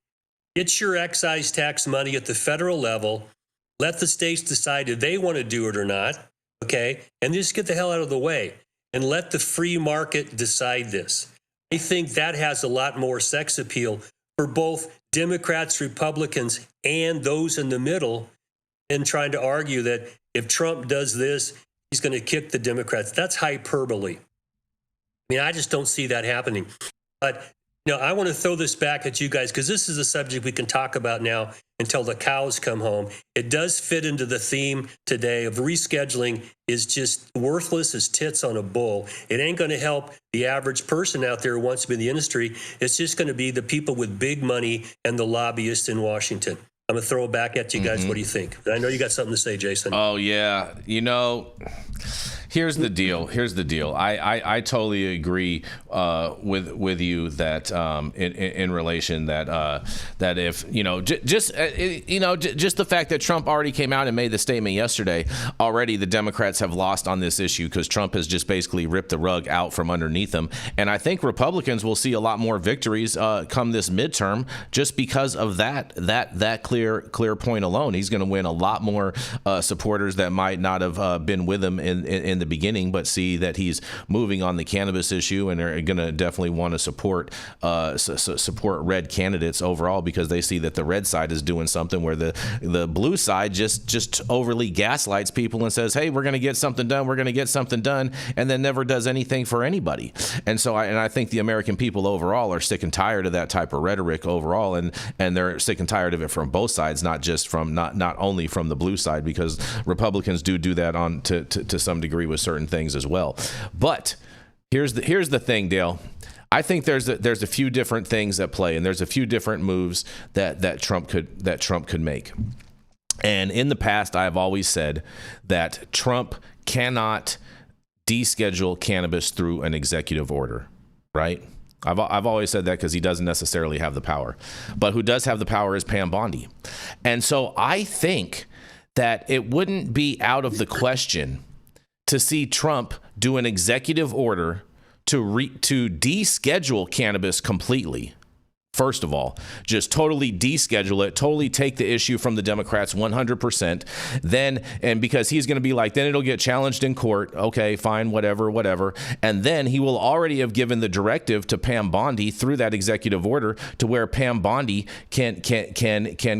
Get your excise tax money at the federal level. Let the states decide if they want to do it or not, okay? And just get the hell out of the way and let the free market decide this. I think that has a lot more sex appeal for both Democrats, Republicans, and those in the middle in trying to argue that if Trump does this, he's going to kick the Democrats. That's hyperbole. I mean, I just don't see that happening. But, I want to throw this back at you guys because this is a subject we can talk about now until the cows come home. It does fit into the theme today of rescheduling is just worthless as tits on a bull. It ain't going to help the average person out there who wants to be in the industry. It's just going to be the people with big money and the lobbyists in Washington. I'm going to throw it back at you guys. What do you think? I know you got something to say, Jason. Oh, yeah. Here's the deal. I totally agree with you that in relation that if just the fact that Trump already came out and made the statement yesterday, already the Democrats have lost on this issue because Trump has just basically ripped the rug out from underneath them. And I think Republicans will see a lot more victories come this midterm just because of that clear point alone. He's going to win a lot more supporters that might not have been with him in the beginning, but see that he's moving on the cannabis issue and are going to definitely want to support red candidates overall because they see that the red side is doing something where the blue side just overly gaslights people and says, hey, we're going to get something done, and then never does anything for anybody. And so I think the American people overall are sick and tired of that type of rhetoric overall, and they're sick and tired of it from both sides, not just from not only from the blue side, because Republicans do that on to some degree with certain things as well. But here's the thing, Dale. I think there's a few different things at play, and there's a few different moves that Trump could make. And in the past, I've always said that Trump cannot deschedule cannabis through an executive order, right? I've always said that because he doesn't necessarily have the power. But who does have the power is Pam Bondi. And so I think that it wouldn't be out of the question to see Trump do an executive order to deschedule cannabis completely. First of all, just totally deschedule it, totally take the issue from the Democrats 100%. Then, and because he's going to be like, then it'll get challenged in court. Okay, fine, whatever. And then he will already have given the directive to Pam Bondi through that executive order to where Pam Bondi can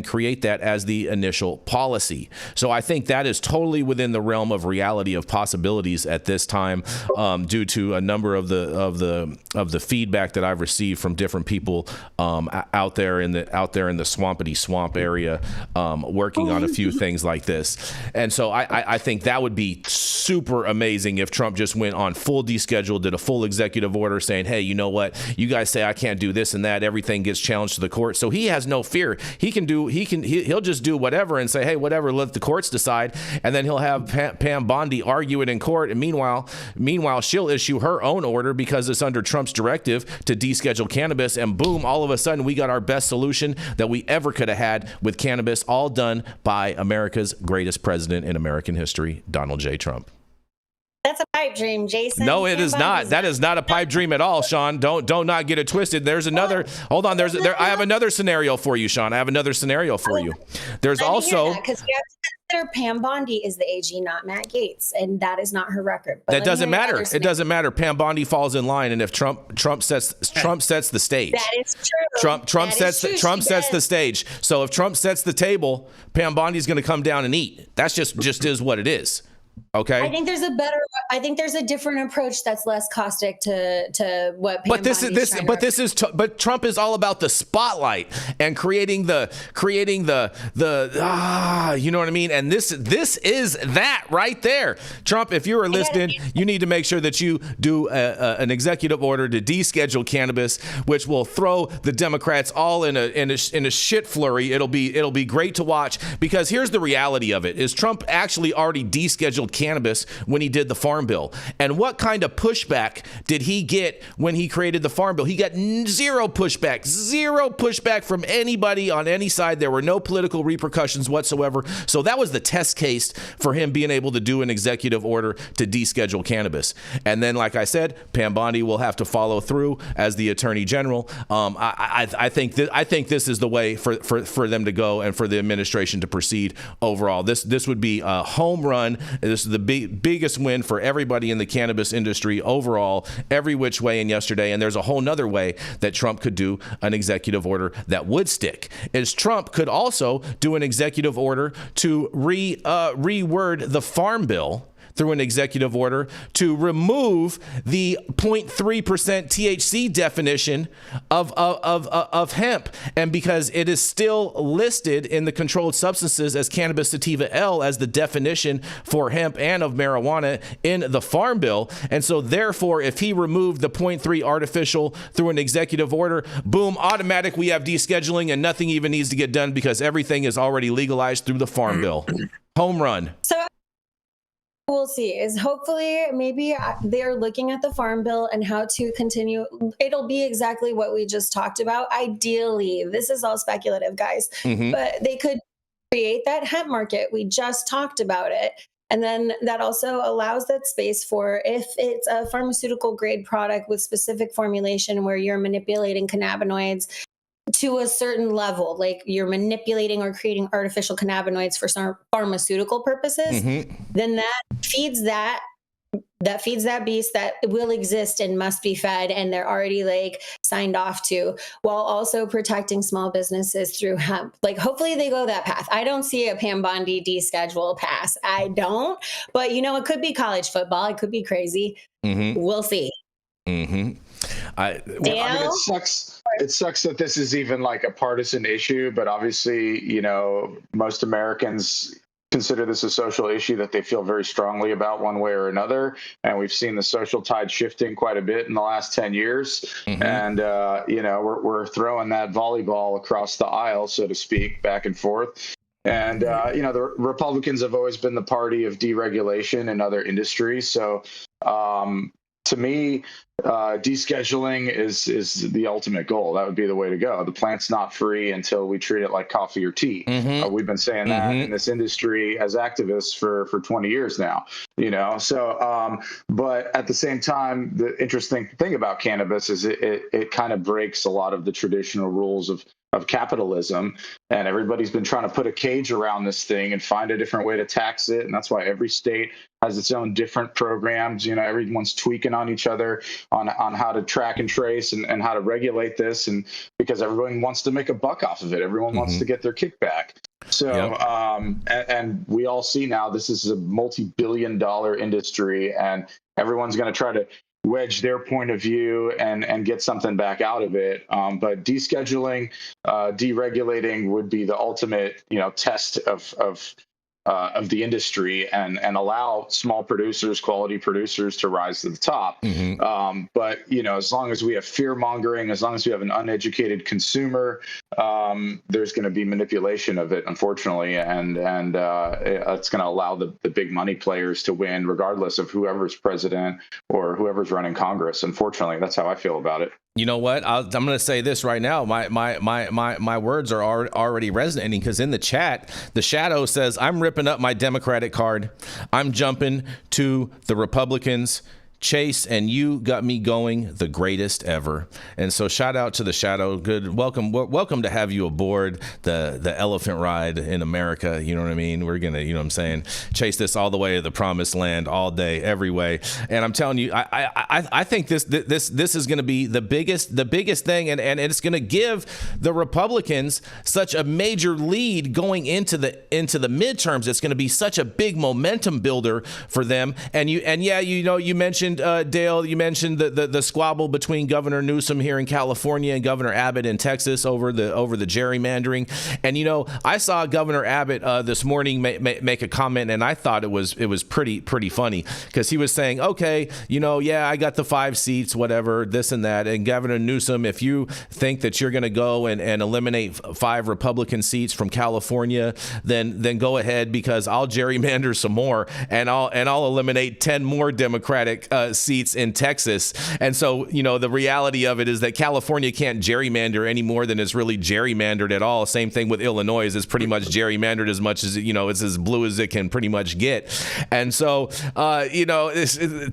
create that as the initial policy. So I think that is totally within the realm of reality of possibilities at this time, due to a number of the feedback that I've received from different people out there in the swampity swamp area, working on a few things like this. And so I think that would be super amazing if Trump just went on full deschedule, did a full executive order saying, hey, you know what? You guys say I can't do this and that. Everything gets challenged to the court. So he has no fear. He'll just do whatever and say, hey, whatever, let the courts decide. And then he'll have Pam Bondi argue it in court. And meanwhile, she'll issue her own order because it's under Trump's directive to deschedule cannabis. And boom, all of a sudden we got our best solution that we ever could have had with cannabis, all done by America's greatest president in American history, Donald J. Trump. That's a pipe dream, Jason. No, it is not. That is not a pipe dream at all, Shaun. Don't not get it twisted. There's another. Hold on. I have another scenario for you, Shaun. I have another scenario for you. There's also, because we have to consider Pam Bondi is the AG, not Matt Gaetz, and that is not her record. But that doesn't matter. It doesn't matter. Pam Bondi falls in line, and if Trump sets the stage. That is true. Trump sets the stage. So if Trump sets the table, Pam Bondi's going to come down and eat. That's just is what it is. Okay. I think there's a different approach that's less caustic to what. But Trump is all about the spotlight and creating the you know what I mean? And this is that right there. Trump, if you're listening, you need to make sure that you do an executive order to deschedule cannabis, which will throw the Democrats all in a shit flurry. It'll be great to watch, because here's the reality of it: is Trump actually already descheduled cannabis when he did the Farm Bill. And what kind of pushback did he get when he created the Farm Bill? He got zero pushback from anybody on any side. There were no political repercussions whatsoever. So that was the test case for him being able to do an executive order to deschedule cannabis. And then, like I said, Pam Bondi will have to follow through as the Attorney General. I think this is the way for them to go and for the administration to proceed overall. This would be a home run. This is the biggest win for everybody in the cannabis industry overall, every which way. And yesterday, and there's a whole nother way that Trump could do an executive order that would stick, is Trump could also do an executive order to reword the Farm Bill through an executive order to remove the 0.3% THC definition of hemp. And because it is still listed in the controlled substances as cannabis sativa L as the definition for hemp and of marijuana in the Farm Bill. And so therefore, if he removed the 0.3 artificial through an executive order, boom, automatic, we have descheduling and nothing even needs to get done because everything is already legalized through the Farm Bill. Home run. So we'll see is hopefully maybe they're looking at the Farm Bill and how to continue. It'll be exactly what we just talked about. Ideally, this is all speculative, guys, but they could create that hemp market. We just talked about it. And then that also allows that space for, if it's a pharmaceutical grade product with specific formulation where you're manipulating cannabinoids to a certain level, like you're manipulating or creating artificial cannabinoids for some pharmaceutical purposes, then that feeds that beast that will exist and must be fed, and they're already like signed off to, while also protecting small businesses through hemp. Like hopefully they go that path. I don't see a Pam Bondi deschedule pass. I don't, but it could be college football. It could be crazy. We'll see. I mean, it sucks that this is even like a partisan issue, but obviously, most Americans consider this a social issue that they feel very strongly about one way or another. And we've seen the social tide shifting quite a bit in the last 10 years. And, we're throwing that volleyball across the aisle, so to speak, back and forth. And, the Republicans have always been the party of deregulation in other industries. So, to me, descheduling is the ultimate goal. That would be the way to go. The plant's not free until we treat it like coffee or tea. We've been saying that in this industry as activists for 20 years now, So, but at the same time, the interesting thing about cannabis is it kind of breaks a lot of the traditional rules of capitalism, and everybody's been trying to put a cage around this thing and find a different way to tax it. And that's why every state has its own different programs. Everyone's tweaking on each other on how to track and trace and how to regulate this. And because everyone wants to make a buck off of it, everyone wants to get their kickback. So, and we all see now this is a multi-billion-dollar industry, and everyone's going to try to wedge their point of view and get something back out of it. But descheduling, deregulating would be the ultimate, test of the industry and allow small producers, quality producers to rise to the top. But, as long as we have fear mongering, as long as we have an uneducated consumer, there's going to be manipulation of it, unfortunately. And it's going to allow the big money players to win regardless of whoever's president or whoever's running Congress. Unfortunately, that's how I feel about it. You know what? I'm going to say this right now. My words are already resonating, because in the chat, the Shadow says, I'm ripping up my Democratic card. I'm jumping to the Republicans' Chase, and you got me going the greatest ever. And so shout out to the Shadow. Good. Welcome to have you aboard the elephant ride in America. You know what I mean? We're going to, you know what I'm saying, chase this all the way to the promised land all day, every way. And I'm telling you, I think this is going to be the biggest thing. And it's going to give the Republicans such a major lead going into the midterms. It's going to be such a big momentum builder for them. And you mentioned Dale, you mentioned the squabble between Governor Newsom here in California and Governor Abbott in Texas over the gerrymandering. And I saw Governor Abbott this morning make a comment, and I thought it was pretty funny, because he was saying, okay, I got the 5 seats, whatever, this and that. And Governor Newsom, if you think that you're going to go and eliminate 5 Republican seats from California, then go ahead, because I'll gerrymander some more, and I'll eliminate 10 more Democratic seats in Texas. And so, the reality of it is that California can't gerrymander any more than it's really gerrymandered at all. Same thing with Illinois. It's pretty much gerrymandered as much as, it's as blue as it can pretty much get. And so,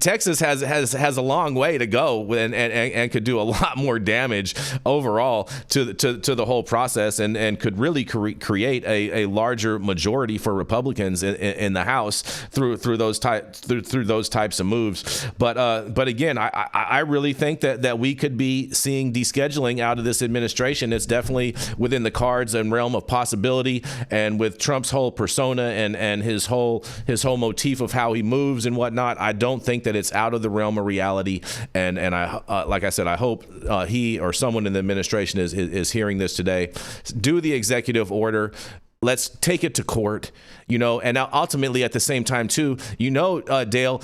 Texas has a long way to go and could do a lot more damage overall to the whole process, and could really create a larger majority for Republicans in the House through those types of moves. But again, I really think that we could be seeing descheduling out of this administration. It's definitely within the cards and realm of possibility. And with Trump's whole persona and his whole motif of how he moves and whatnot, I don't think that it's out of the realm of reality. And I like I said, I hope he or someone in the administration is hearing this today. Do the executive order. Let's take it to court, and ultimately at the same time too, Dale,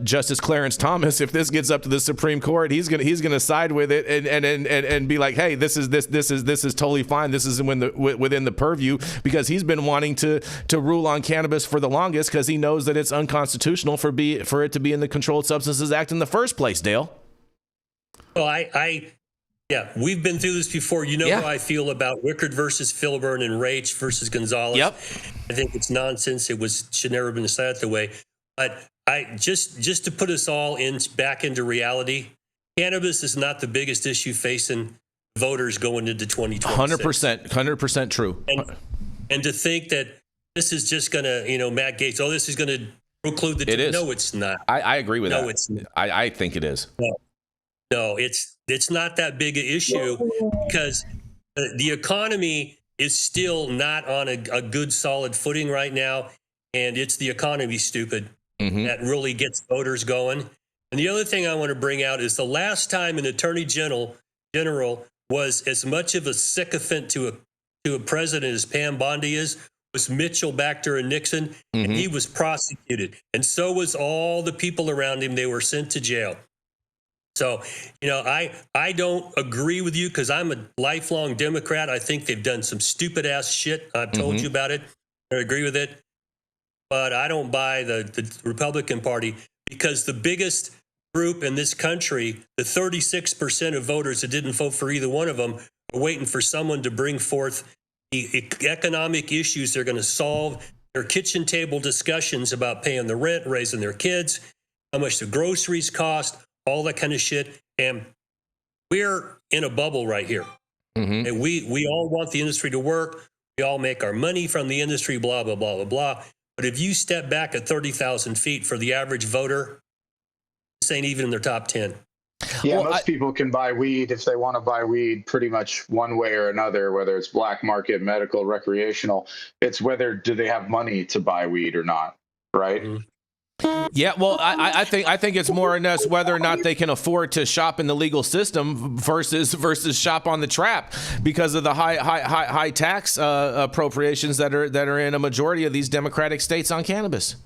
Justice Clarence Thomas, if this gets up to the Supreme Court, he's gonna side with it and be like, hey, this is totally fine. This is within the purview, because he's been wanting to rule on cannabis for the longest, because he knows that it's unconstitutional for it to be in the Controlled Substances Act in the first place. Dale. Well, yeah, we've been through this before. How I feel about Wickard versus Filburn and Raich versus Gonzalez. Yep. I think it's nonsense. Should never have been decided that way. But I just to put us all back into reality, cannabis is not the biggest issue facing voters going into 2026. 100% true. And to think that this is just going to, Matt Gaetz, this is going to preclude the... It is. No, it's not. I agree with that. No, it's not. I think it is. No, it's not that big an issue, because the economy is still not on a good, solid footing right now. And it's the economy, stupid, that really gets voters going. And the other thing I want to bring out is the last time an attorney general was as much of a sycophant to a president as Pam Bondi was Mitchell, Baxter, and Nixon. And he was prosecuted. And so was all the people around him. They were sent to jail. So, I don't agree with you, because I'm a lifelong Democrat. I think they've done some stupid ass shit. I've told you about it. I agree with it. But I don't buy the Republican Party, because the biggest group in this country, the 36% of voters that didn't vote for either one of them, are waiting for someone to bring forth the economic issues they're going to solve, their kitchen table discussions about paying the rent, raising their kids, how much the groceries cost, all that kind of shit. And we're in a bubble right here. And we all want the industry to work. We all make our money from the industry, blah, blah, blah, blah, blah. But if you step back at 30,000 feet for the average voter, this ain't even in their top 10. Yeah, most people can buy weed if they want to buy weed pretty much one way or another, whether it's black market, medical, recreational. It's whether do they have money to buy weed or not, right? Yeah, well, I think it's more or less whether or not they can afford to shop in the legal system versus shop on the trap, because of the high tax appropriations that are in a majority of these Democratic states on cannabis.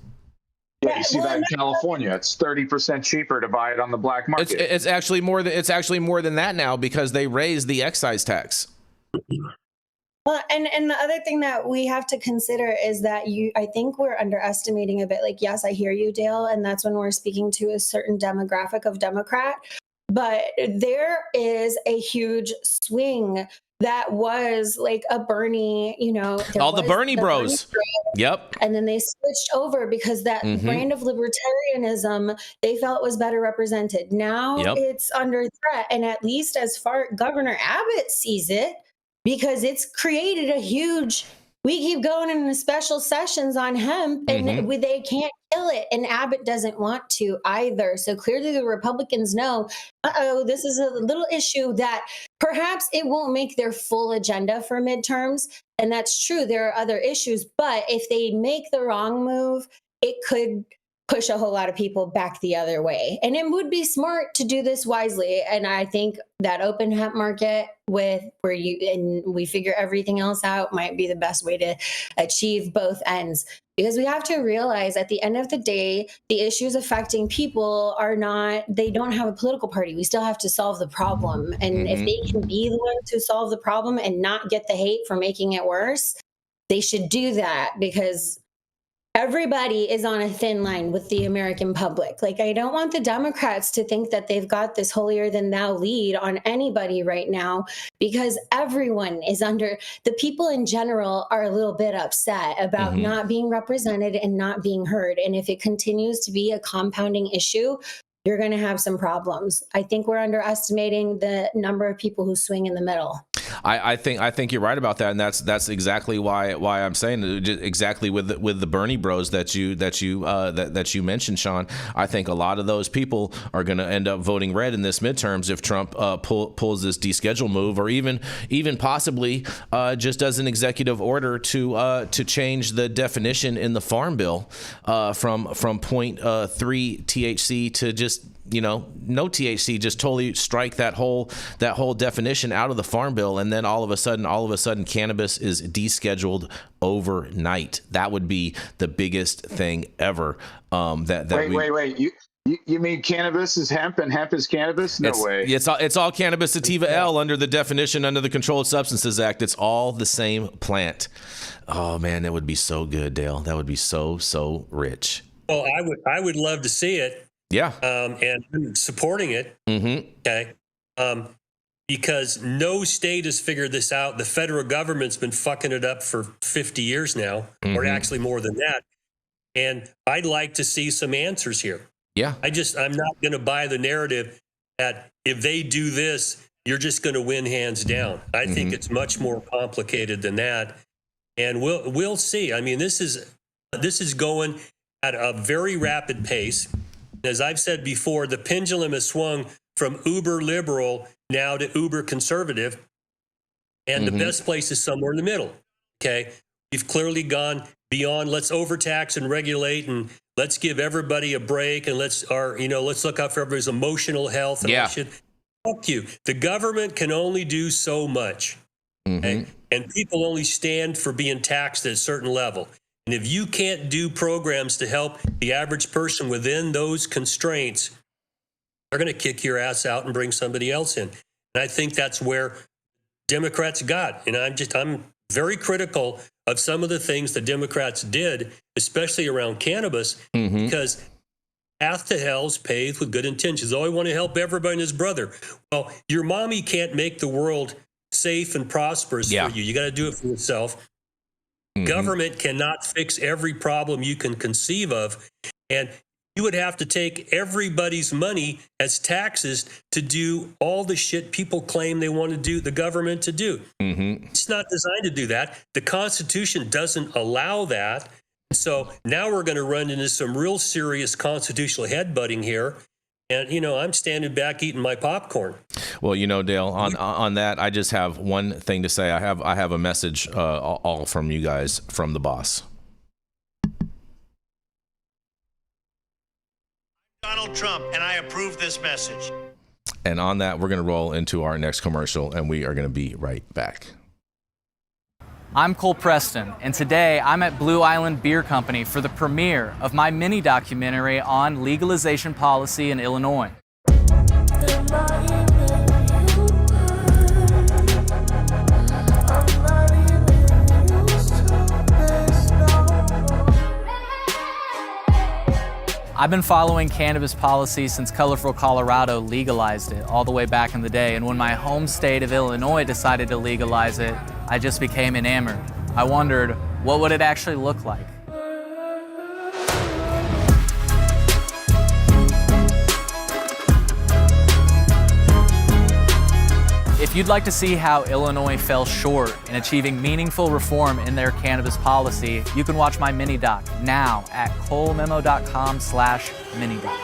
Yeah, you see that in California. It's 30% cheaper to buy it on the black market. It's actually more than that now, because they raised the excise tax. Well, and the other thing that we have to consider is that I think we're underestimating a bit. Like, yes, I hear you, Dale, and that's when we're speaking to a certain demographic of Democrat. But there is a huge swing that was like a Bernie, all the Bernie bros. Yep. And then they switched over because that brand of libertarianism they felt was better represented. Now it's under threat. And at least as far Governor Abbott sees it, because it's created a huge, we keep going into special sessions on hemp and they can't kill it. And Abbott doesn't want to either. So clearly the Republicans know, this is a little issue that perhaps it won't make their full agenda for midterms. And that's true. There are other issues, but if they make the wrong move, it could push a whole lot of people back the other way. And it would be smart to do this wisely. And I think that open hemp market with where we figure everything else out might be the best way to achieve both ends. Because we have to realize at the end of the day, the issues affecting people they don't have a political party. We still have to solve the problem. And if they can be the ones who solve the problem and not get the hate for making it worse, they should do that, because everybody is on a thin line with the American public. Like, I don't want the Democrats to think that they've got this holier than thou lead on anybody right now, because everyone is the people in general are a little bit upset about not being represented and not being heard. And if it continues to be a compounding issue, you're going to have some problems. I think we're underestimating the number of people who swing in the middle. I think you're right about that, and that's exactly why I'm saying exactly with the Bernie bros that you mentioned, Shaun. I think a lot of those people are going to end up voting red in this midterms if Trump pulls this deschedule move, or even possibly just does an executive order to change the definition in the Farm Bill from 0.3 THC to just no THC, just totally strike that whole definition out of the Farm Bill, and then all of a sudden cannabis is descheduled overnight. That would be the biggest thing ever. Wait. You mean cannabis is hemp and hemp is cannabis? No way. It's all cannabis sativa L under the definition under the Controlled Substances Act. It's all the same plant. Oh man, that would be so good, Dale. That would be so rich. Well, I would love to see it. Yeah. And I'm supporting it. Okay. Because no state has figured this out. The federal government's been fucking it up for 50 years now, or actually more than that. And I'd like to see some answers here. Yeah. I'm not going to buy the narrative that if they do this, you're just going to win hands down. I think it's much more complicated than that. And we'll see. I mean, this is going at a very rapid pace. As I've said before, the pendulum has swung from uber liberal now to uber conservative, and the best place is somewhere in the middle. Okay, we've clearly gone beyond let's overtax and regulate, and let's give everybody a break, and let's look out for everybody's emotional health. And fuck you. The government can only do so much, okay? And people only stand for being taxed at a certain level. And if you can't do programs to help the average person within those constraints, they're going to kick your ass out and bring somebody else in. And I think that's where Democrats got. And I'm very critical of some of the things the Democrats did, especially around cannabis, because path to hell is paved with good intentions. Oh, I want to help everybody and his brother. Well, your mommy can't make the world safe and prosperous for you. You got to do it for yourself. Government cannot fix every problem you can conceive of. And you would have to take everybody's money as taxes to do all the shit people claim they want to do, the government to do. It's not designed to do that. The Constitution doesn't allow that. So now we're going to run into some real serious constitutional headbutting here. And, I'm standing back eating my popcorn. Well, Dale, on that, I just have one thing to say. I have a message all from you guys, from the boss. Donald Trump, and I approve this message. And on that, we're going to roll into our next commercial, and we are going to be right back. I'm Cole Preston, and today I'm at Blue Island Beer Company for the premiere of my mini documentary on legalization policy in Illinois. I've been following cannabis policy since colorful Colorado legalized it all the way back in the day, and when my home state of Illinois decided to legalize it, I just became enamored. I wondered, what would it actually look like? If you'd like to see how Illinois fell short in achieving meaningful reform in their cannabis policy, you can watch my mini-doc now at colememo.com/mini-doc.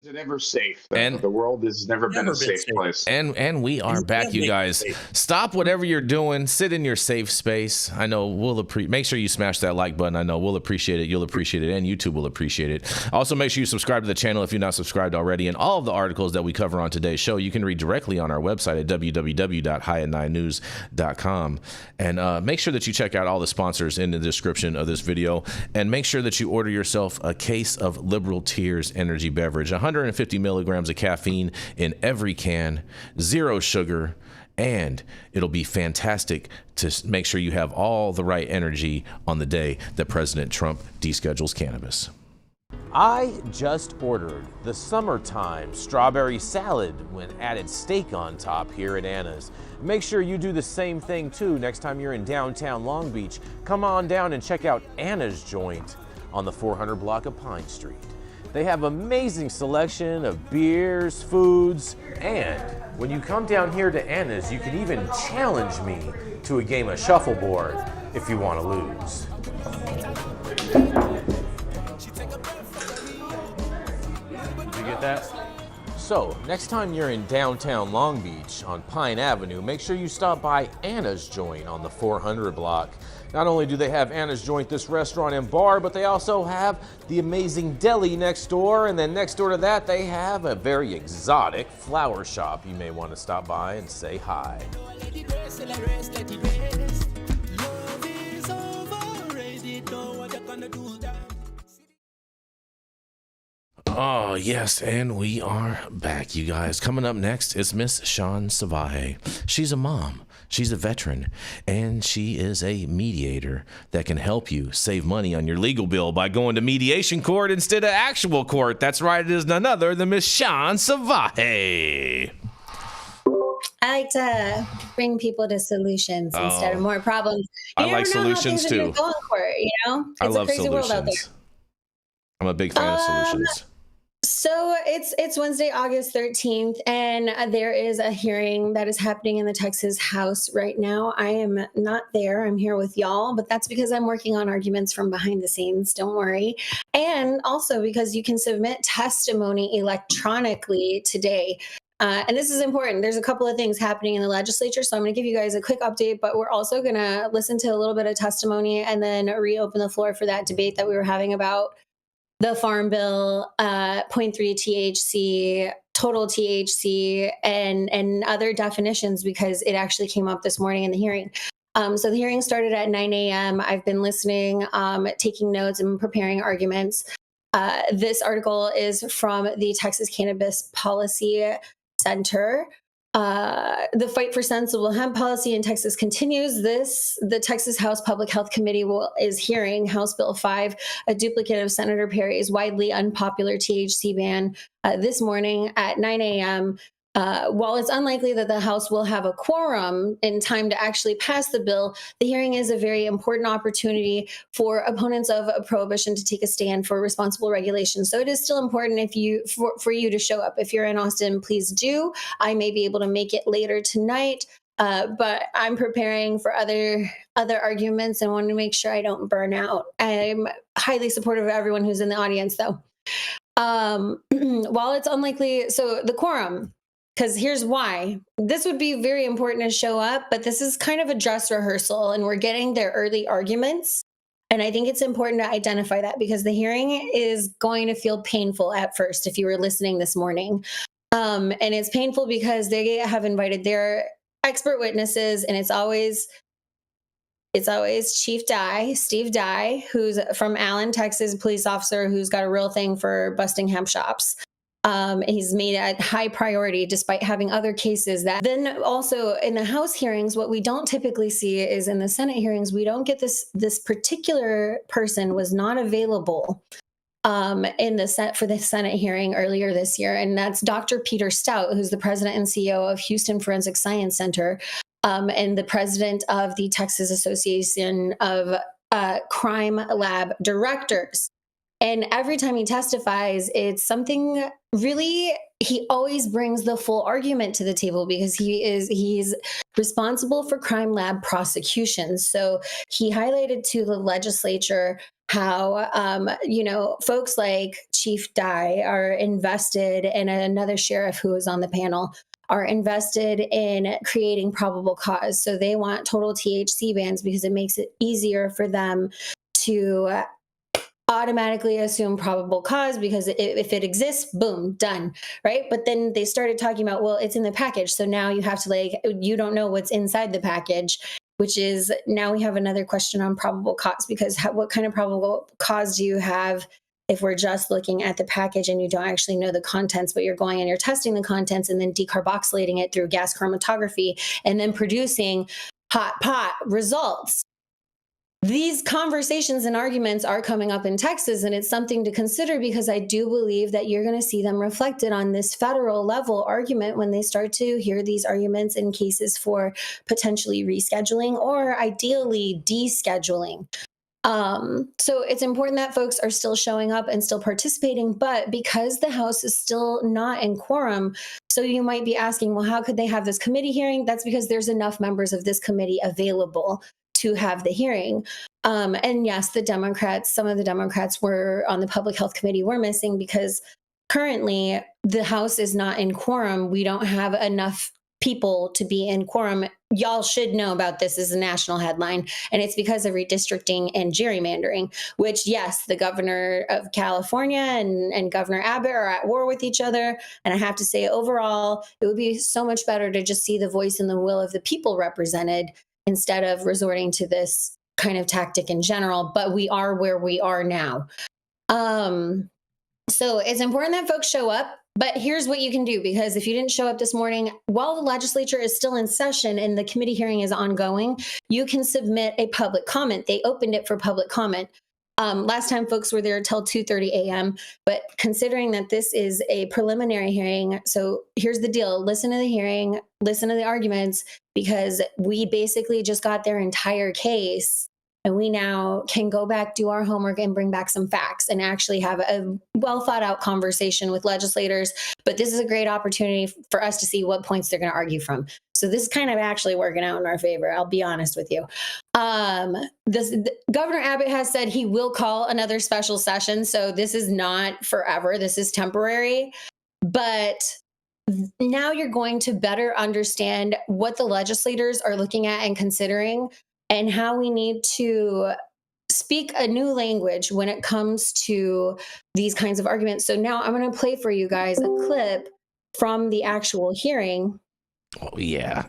Is it ever safe? And the world has never been a safe place. And we are back, you guys. Stop whatever you're doing. Sit in your safe space. I know we'll make sure you smash that like button. I know we'll appreciate it. You'll appreciate it, and YouTube will appreciate it. Also, make sure you subscribe to the channel if you're not subscribed already. And all of the articles that we cover on today's show, you can read directly on our website at www.high-9news.com. And make sure that you check out all the sponsors in the description of this video. And make sure that you order yourself a case of Liberal Tears energy beverage. 150 milligrams of caffeine in every can, 0 sugar, and it'll be fantastic to make sure you have all the right energy on the day that President Trump deschedules cannabis. I just ordered the summertime strawberry salad when added steak on top here at Anna's. Make sure you do the same thing too next time you're in downtown Long Beach. Come on down and check out Anna's joint on the 400 block of Pine Street. They have amazing selection of beers, foods, and when you come down here to Anna's, you can even challenge me to a game of shuffleboard if you want to lose. Did you get that? So, next time you're in downtown Long Beach on Pine Avenue, make sure you stop by Anna's Joint on the 400 block. Not only do they have Anna's Joint, this restaurant and bar, but they also have the amazing deli next door, and then next door to that they have a very exotic flower shop. You may want to stop by and say hi. Oh, yes, and we are back, you guys. Coming up next is Miss Shaun Salvaje. She's a mom, she's a veteran, and she is a mediator that can help you save money on your legal bill by going to mediation court instead of actual court. That's right, it is none other than Miss Shaun Salvaje. I like to bring people to solutions instead of more problems. I like solutions too. Go in court, you know? It's I love a crazy solutions. World out there. I'm a big fan of solutions. So it's Wednesday, August 13th, and there is a hearing that is happening in the Texas House right now. I am not there. I'm here with y'all, but that's because I'm working on arguments from behind the scenes. Don't worry. And also because you can submit testimony electronically today. And this is important. There's a couple of things happening in the legislature, so I'm going to give you guys a quick update, but we're also going to listen to a little bit of testimony and then reopen the floor for that debate that we were having about the Farm Bill, 0.3 THC, total THC, and other definitions, because it actually came up this morning in the hearing. So the hearing started at 9 a.m. I've been listening, taking notes and preparing arguments. This article is from the Texas Cannabis Policy Center. The fight for sensible hemp policy in Texas continues. The Texas House Public Health Committee is hearing House Bill 5, a duplicate of Senator Perry's widely unpopular THC ban, this morning at 9 a.m. While it's unlikely that the House will have a quorum in time to actually pass the bill, the hearing is a very important opportunity for opponents of prohibition to take a stand for responsible regulation. So it is still important for you to show up. If you're in Austin, please do. I may be able to make it later tonight, but I'm preparing for other arguments and want to make sure I don't burn out. I'm highly supportive of everyone who's in the audience, though. While it's unlikely, so the quorum. Because here's why. This would be very important to show up, but this is kind of a dress rehearsal, and we're getting their early arguments. And I think it's important to identify that, because the hearing is going to feel painful at first if you were listening this morning. And it's painful because they have invited their expert witnesses, and it's always Chief Dye, Steve Dye, who's from Allen, Texas, police officer who's got a real thing for busting hemp shops. He's made a high priority despite having other cases that then also in the House hearings, what we don't typically see is in the Senate hearings, we don't get this particular person was not available in the Senate for the Senate hearing earlier this year. And that's Dr. Peter Stout, who's the president and CEO of Houston Forensic Science Center, and the president of the Texas Association of Crime Lab Directors. And every time he testifies, it's something really, he always brings the full argument to the table because he's responsible for crime lab prosecutions. So he highlighted to the legislature how, folks like Chief Dye are invested, and another sheriff who was on the panel are invested in creating probable cause. So they want total THC bans because it makes it easier for them to automatically assume probable cause because if it exists, boom, done, right? But then they started talking about, well, it's in the package. So now you have to you don't know what's inside the package, which is now we have another question on probable cause because what kind of probable cause do you have if we're just looking at the package and you don't actually know the contents, but you're going and you're testing the contents and then decarboxylating it through gas chromatography and then producing hot pot results. These conversations and arguments are coming up in Texas, and it's something to consider because I do believe that you're going to see them reflected on this federal level argument when they start to hear these arguments in cases for potentially rescheduling or ideally descheduling. So it's important that folks are still showing up and still participating, but because the House is still not in quorum, so you might be asking, well, how could they have this committee hearing? That's because there's enough members of this committee available to have the hearing. And yes, some of the Democrats were on the Public Health Committee were missing because currently the House is not in quorum. We don't have enough people to be in quorum. Y'all should know about this as a national headline, and it's because of redistricting and gerrymandering, which, yes, the governor of California and Governor Abbott are at war with each other. And I have to say, overall, it would be so much better to just see the voice and the will of the people represented instead of resorting to this kind of tactic in general. But we are where we are now. So it's important that folks show up. But here's what you can do, because if you didn't show up this morning, while the legislature is still in session and the committee hearing is ongoing, you can submit a public comment. They opened it for public comment. Last time folks were there till 2:30 a.m. But considering that this is a preliminary hearing, so here's the deal. Listen to the hearing, listen to the arguments, because we basically just got their entire case. And we now can go back, do our homework, and bring back some facts and actually have a well thought out conversation with legislators. But this is a great opportunity for us to see what points they're going to argue from. So this is kind of actually working out in our favor. I'll be honest with you. Governor Abbott has said he will call another special session. So this is not forever. This is temporary. But now you're going to better understand what the legislators are looking at and considering, and how we need to speak a new language when it comes to these kinds of arguments. So now I'm going to play for you guys a clip from the actual hearing. Oh, yeah.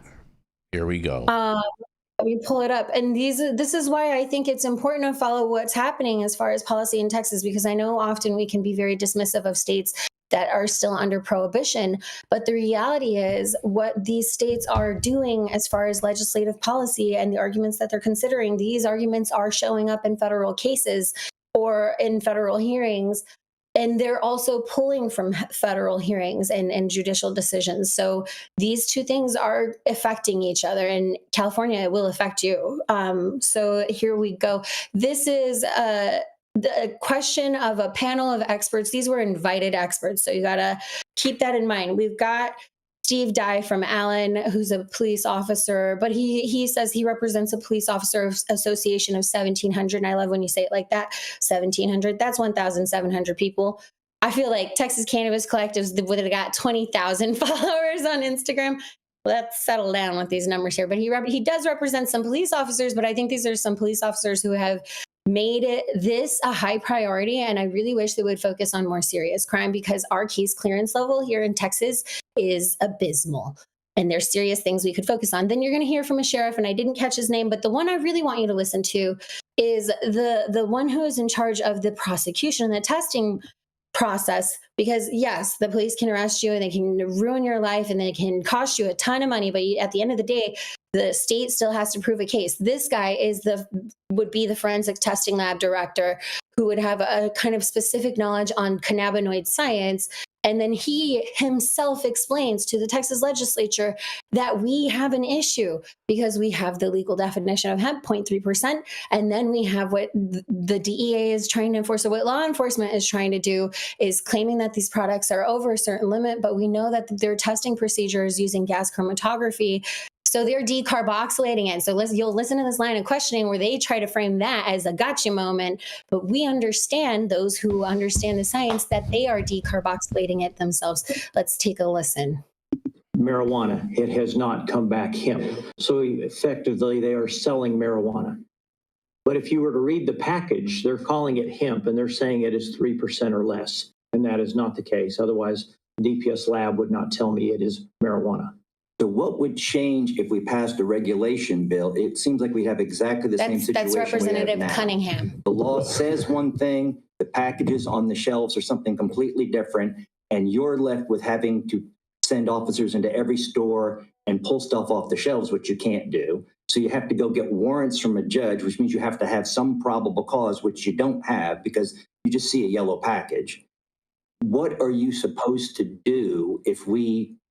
Here we go. Let me pull it up. And this is why I think it's important to follow what's happening as far as policy in Texas, because I know often we can be very dismissive of states that are still under prohibition. But the reality is what these states are doing as far as legislative policy and the arguments that they're considering, these arguments are showing up in federal cases or in federal hearings. And they're also pulling from federal hearings and judicial decisions. So these two things are affecting each other. And California, it will affect you. So here we go. This is the question of a panel of experts. These were invited experts, so you got to keep that in mind. We've got Steve Dye from Allen, who's a police officer, but he says he represents a police officer association of 1,700. And I love when you say it like that, 1,700. That's 1,700 people. I feel like Texas Cannabis Collectives would have got 20,000 followers on Instagram. Let's settle down with these numbers here. But he does represent some police officers, but I think these are some police officers who have made this a high priority. And I really wish they would focus on more serious crime, because our case clearance level here in Texas is abysmal. And there's serious things we could focus on. Then you're going to hear from a sheriff, and I didn't catch his name, but the one I really want you to listen to is the one who is in charge of the prosecution and the testing. process, because yes, the police can arrest you and they can ruin your life and they can cost you a ton of money, but at the end of the day, the state still has to prove a case. This guy would be the forensic testing lab director who would have a kind of specific knowledge on cannabinoid science. And then he himself explains to the Texas legislature that we have an issue because we have the legal definition of hemp, 0.3%. And then we have what the DEA is trying to enforce, or what law enforcement is trying to do, is claiming that these products are over a certain limit. But we know that their testing procedure is using gas chromatography. So they're decarboxylating it. So you'll listen to this line of questioning where they try to frame that as a gotcha moment. But we understand, those who understand the science, that they are decarboxylating it themselves. Let's take a listen. Marijuana, it has not come back hemp. So effectively, they are selling marijuana. But if you were to read the package, they're calling it hemp and they're saying it is 3% or less. And that is not the case. Otherwise, DPS lab would not tell me it is marijuana. So what would change if we passed a regulation bill? It seems like we have exactly the same situation. That's Representative Cunningham. The law says one thing, the packages on the shelves are something completely different, and you're left with having to send officers into every store and pull stuff off the shelves, which you can't do. So you have to go get warrants from a judge, which means you have to have some probable cause, which you don't have because you just see a yellow package. What are you supposed to do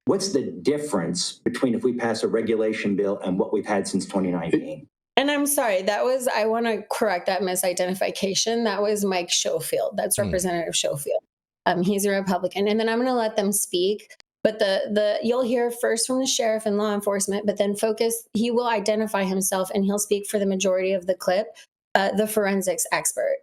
what's the difference between if we pass a regulation bill and what we've had since 2019? And I'm sorry, I want to correct that misidentification. That was Mike Schofield. That's Representative Schofield. He's a Republican. And then I'm going to let them speak. But you'll hear first from the sheriff and law enforcement, but then he will identify himself and he'll speak for the majority of the clip, the forensics expert.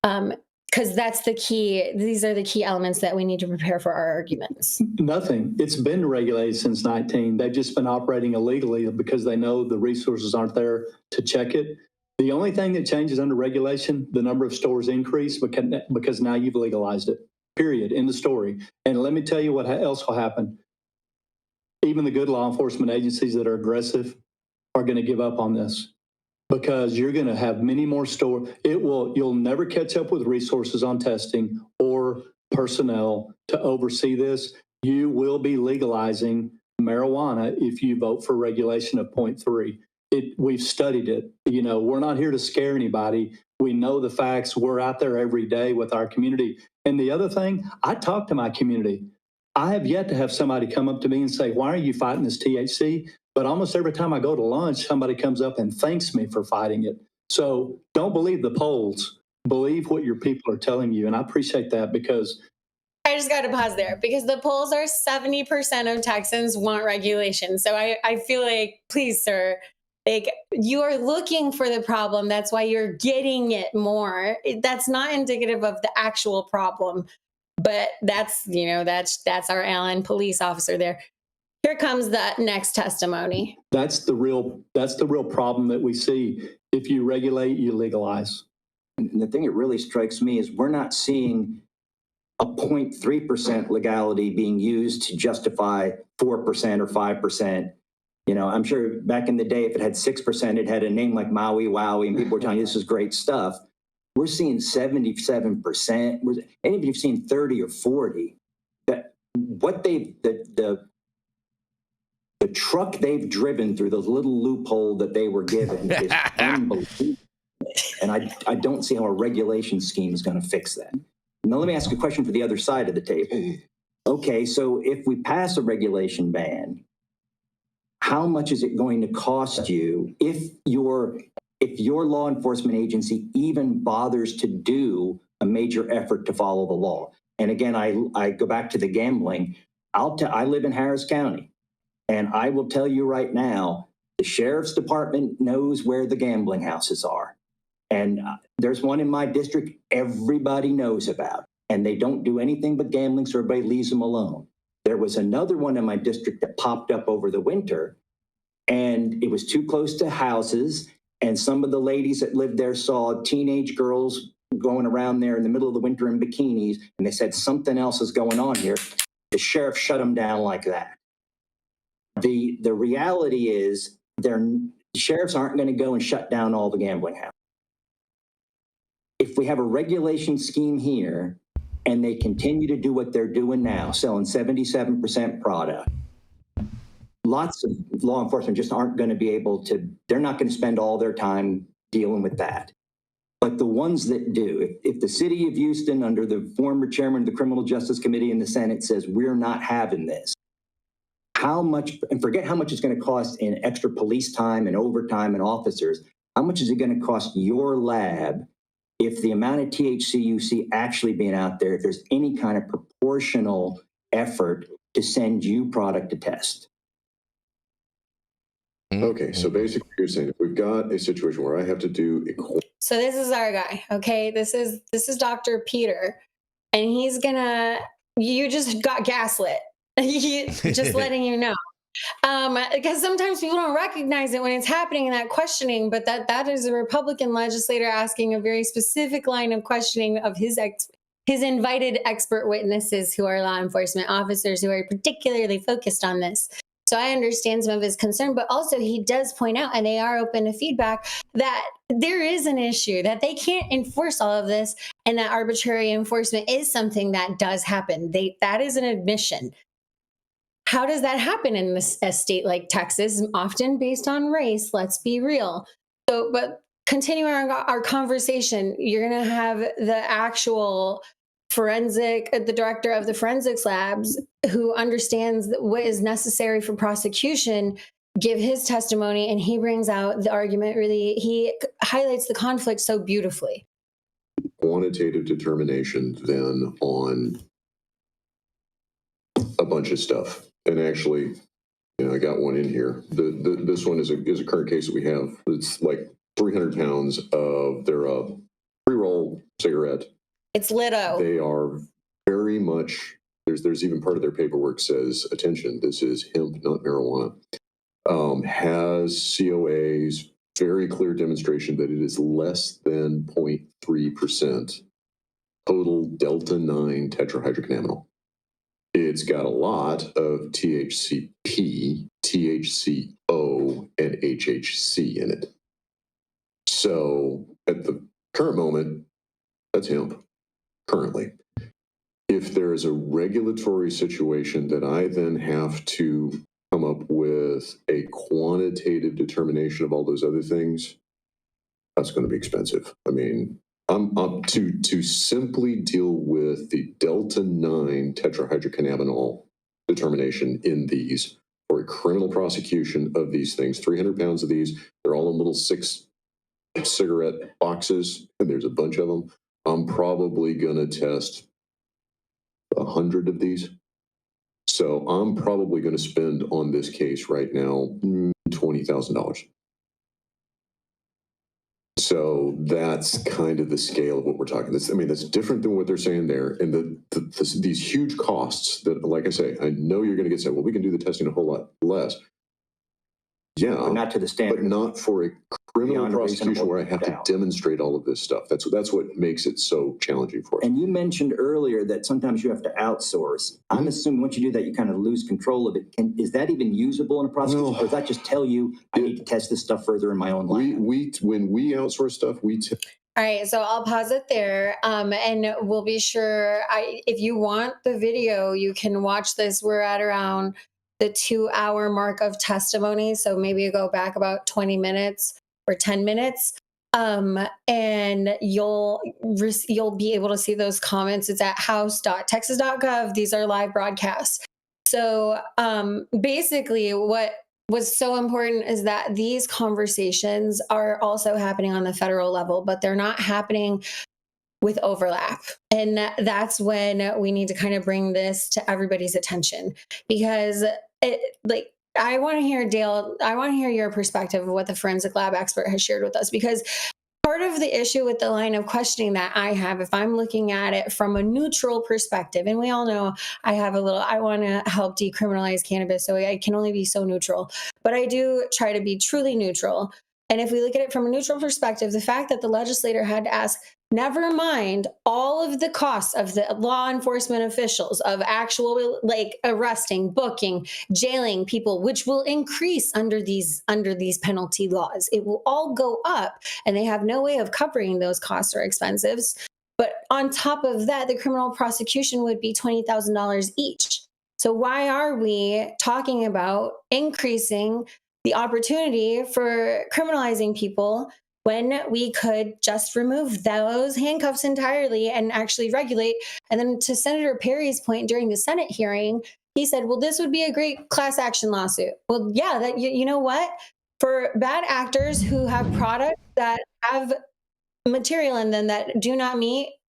Because that's the key. These are the key elements that we need to prepare for our arguments. Nothing. It's been regulated since 19. They've just been operating illegally because they know the resources aren't there to check it. The only thing that changes under regulation, the number of stores increase because now you've legalized it, period, in the story. And let me tell you what else will happen. Even the good law enforcement agencies that are aggressive are going to give up on this. Because you're going to have many more stores. You'll never catch up with resources on testing or personnel to oversee this. You will be legalizing marijuana if you vote for regulation of 0.3. We've studied it. We're not here to scare anybody. We know the facts. We're out there every day with our community. And the other thing, I talk to my community. I have yet to have somebody come up to me and say, why are you fighting this THC? But almost every time I go to lunch, somebody comes up and thanks me for fighting it. So don't believe the polls. Believe what your people are telling you. And I appreciate that because I just got to pause there because the polls are 70% of Texans want regulation. So I feel like, please, sir, you are looking for the problem. That's why you're getting it more. That's not indicative of the actual problem. But that's our Allen police officer there. Here comes that next testimony. That's the real problem that we see. If you regulate, you legalize. And the thing that really strikes me is we're not seeing a 0.3% legality being used to justify 4% or 5%. I'm sure back in the day, if it had 6%, it had a name like Maui Wowie, and people were telling you this is great stuff. We're seeing 77%. And if you've seen 30 or 40, that what the truck they've driven through the little loophole that they were given is unbelievable. And I don't see how a regulation scheme is going to fix that. Now, let me ask a question for the other side of the table. Okay, so if we pass a regulation ban, how much is it going to cost you if your law enforcement agency even bothers to do a major effort to follow the law? And again, I go back to the gambling. I live in Harris County. And I will tell you right now, the sheriff's department knows where the gambling houses are. And there's one in my district everybody knows about. And they don't do anything but gambling, so everybody leaves them alone. There was another one in my district that popped up over the winter, and it was too close to houses. And some of the ladies that lived there saw teenage girls going around there in the middle of the winter in bikinis, and they said something else is going on here. The sheriff shut them down like that. The reality is the sheriffs aren't going to go and shut down all the gambling houses. If we have a regulation scheme here, and they continue to do what they're doing now, selling 77% product, lots of law enforcement just aren't going to be able to, they're not going to spend all their time dealing with that. But the ones that do, if the city of Houston, under the former chairman of the Criminal Justice Committee in the Senate, says we're not having this, how much, and forget how much it's going to cost in extra police time and overtime and officers, how much is it going to cost your lab if the amount of THC you see actually being out there, if there's any kind of proportional effort to send you product to test? Okay, so basically you're saying if we've got a situation where I have to do so this is our guy, okay? This is Dr. Peter, and he's gonna, you just got gaslit. Just letting you know. Because sometimes people don't recognize it when it's happening in that questioning, but that is a Republican legislator asking a very specific line of questioning of his invited expert witnesses who are law enforcement officers who are particularly focused on this. So I understand some of his concern, but also he does point out, and they are open to feedback, that there is an issue, that they can't enforce all of this, and that arbitrary enforcement is something that does happen. That is an admission. How does that happen in a state like Texas, often based on race? Let's be real. So, but continuing our conversation, you're going to have the actual the director of the forensics labs, who understands what is necessary for prosecution, give his testimony, and he brings out the argument. Really, he highlights the conflict so beautifully. Quantitative determination then on a bunch of stuff. And actually, I got one in here. This one is a current case that we have. It's like 300 pounds of their pre-roll cigarette. It's Litto. They are very much, there's even part of their paperwork says, attention, this is hemp, not marijuana. Has COAs, very clear demonstration that it is less than 0.3% total delta 9 tetrahydrocannabinol. It's got a lot of THCP, THCO, and HHC in it. So at the current moment, that's hemp, currently. If there is a regulatory situation that I then have to come up with a quantitative determination of all those other things, that's going to be expensive. I mean, I'm up to simply deal with the delta 9 tetrahydrocannabinol determination in these for a criminal prosecution of these things. 300 pounds of these, they're all in little 6 cigarette boxes, and there's a bunch of them. I'm probably going to test 100 of these. So I'm probably going to spend on this case right now $20,000. So that's kind of the scale of what we're talking. That's different than what they're saying there. And these huge costs that, like I say, I know you're going to get said, well, we can do the testing a whole lot less. Yeah, but not to the standard. But not for a criminal prosecution where I have to demonstrate all of this stuff. That's what makes it so challenging for us. And you mentioned earlier that sometimes you have to outsource. I'm assuming once you do that, you kind of lose control of it. Is that even usable in a prosecution, or does that just tell you I need to test this stuff further in my own lab? When we outsource stuff, all right, so I'll pause it there, and we'll be sure. If you want the video, you can watch this. We're at around the 2-hour mark of testimony, so maybe you go back about 20 minutes or 10 minutes, and you'll be able to see those comments. It's at house.texas.gov. These are live broadcasts. So basically, what was so important is that these conversations are also happening on the federal level, but they're not happening with overlap. And that's when we need to kind of bring this to everybody's attention, because I want to hear, Dale, I want to hear your perspective of what the forensic lab expert has shared with us, because part of the issue with the line of questioning that I have, if I'm looking at it from a neutral perspective, and we all know I want to help decriminalize cannabis, so I can only be so neutral, but I do try to be truly neutral. And if we look at it from a neutral perspective, the fact that the legislator had to ask, never mind all of the costs of the law enforcement officials of actual arresting, booking, jailing people, which will increase under these penalty laws. It will all go up, and they have no way of covering those costs or expenses. But on top of that, the criminal prosecution would be $20,000 each. So why are we talking about increasing the opportunity for criminalizing people when we could just remove those handcuffs entirely and actually regulate? And then to Senator Perry's point during the Senate hearing, he said, well, this would be a great class action lawsuit. Well, yeah, that you know what? For bad actors who have products that have material in them that do not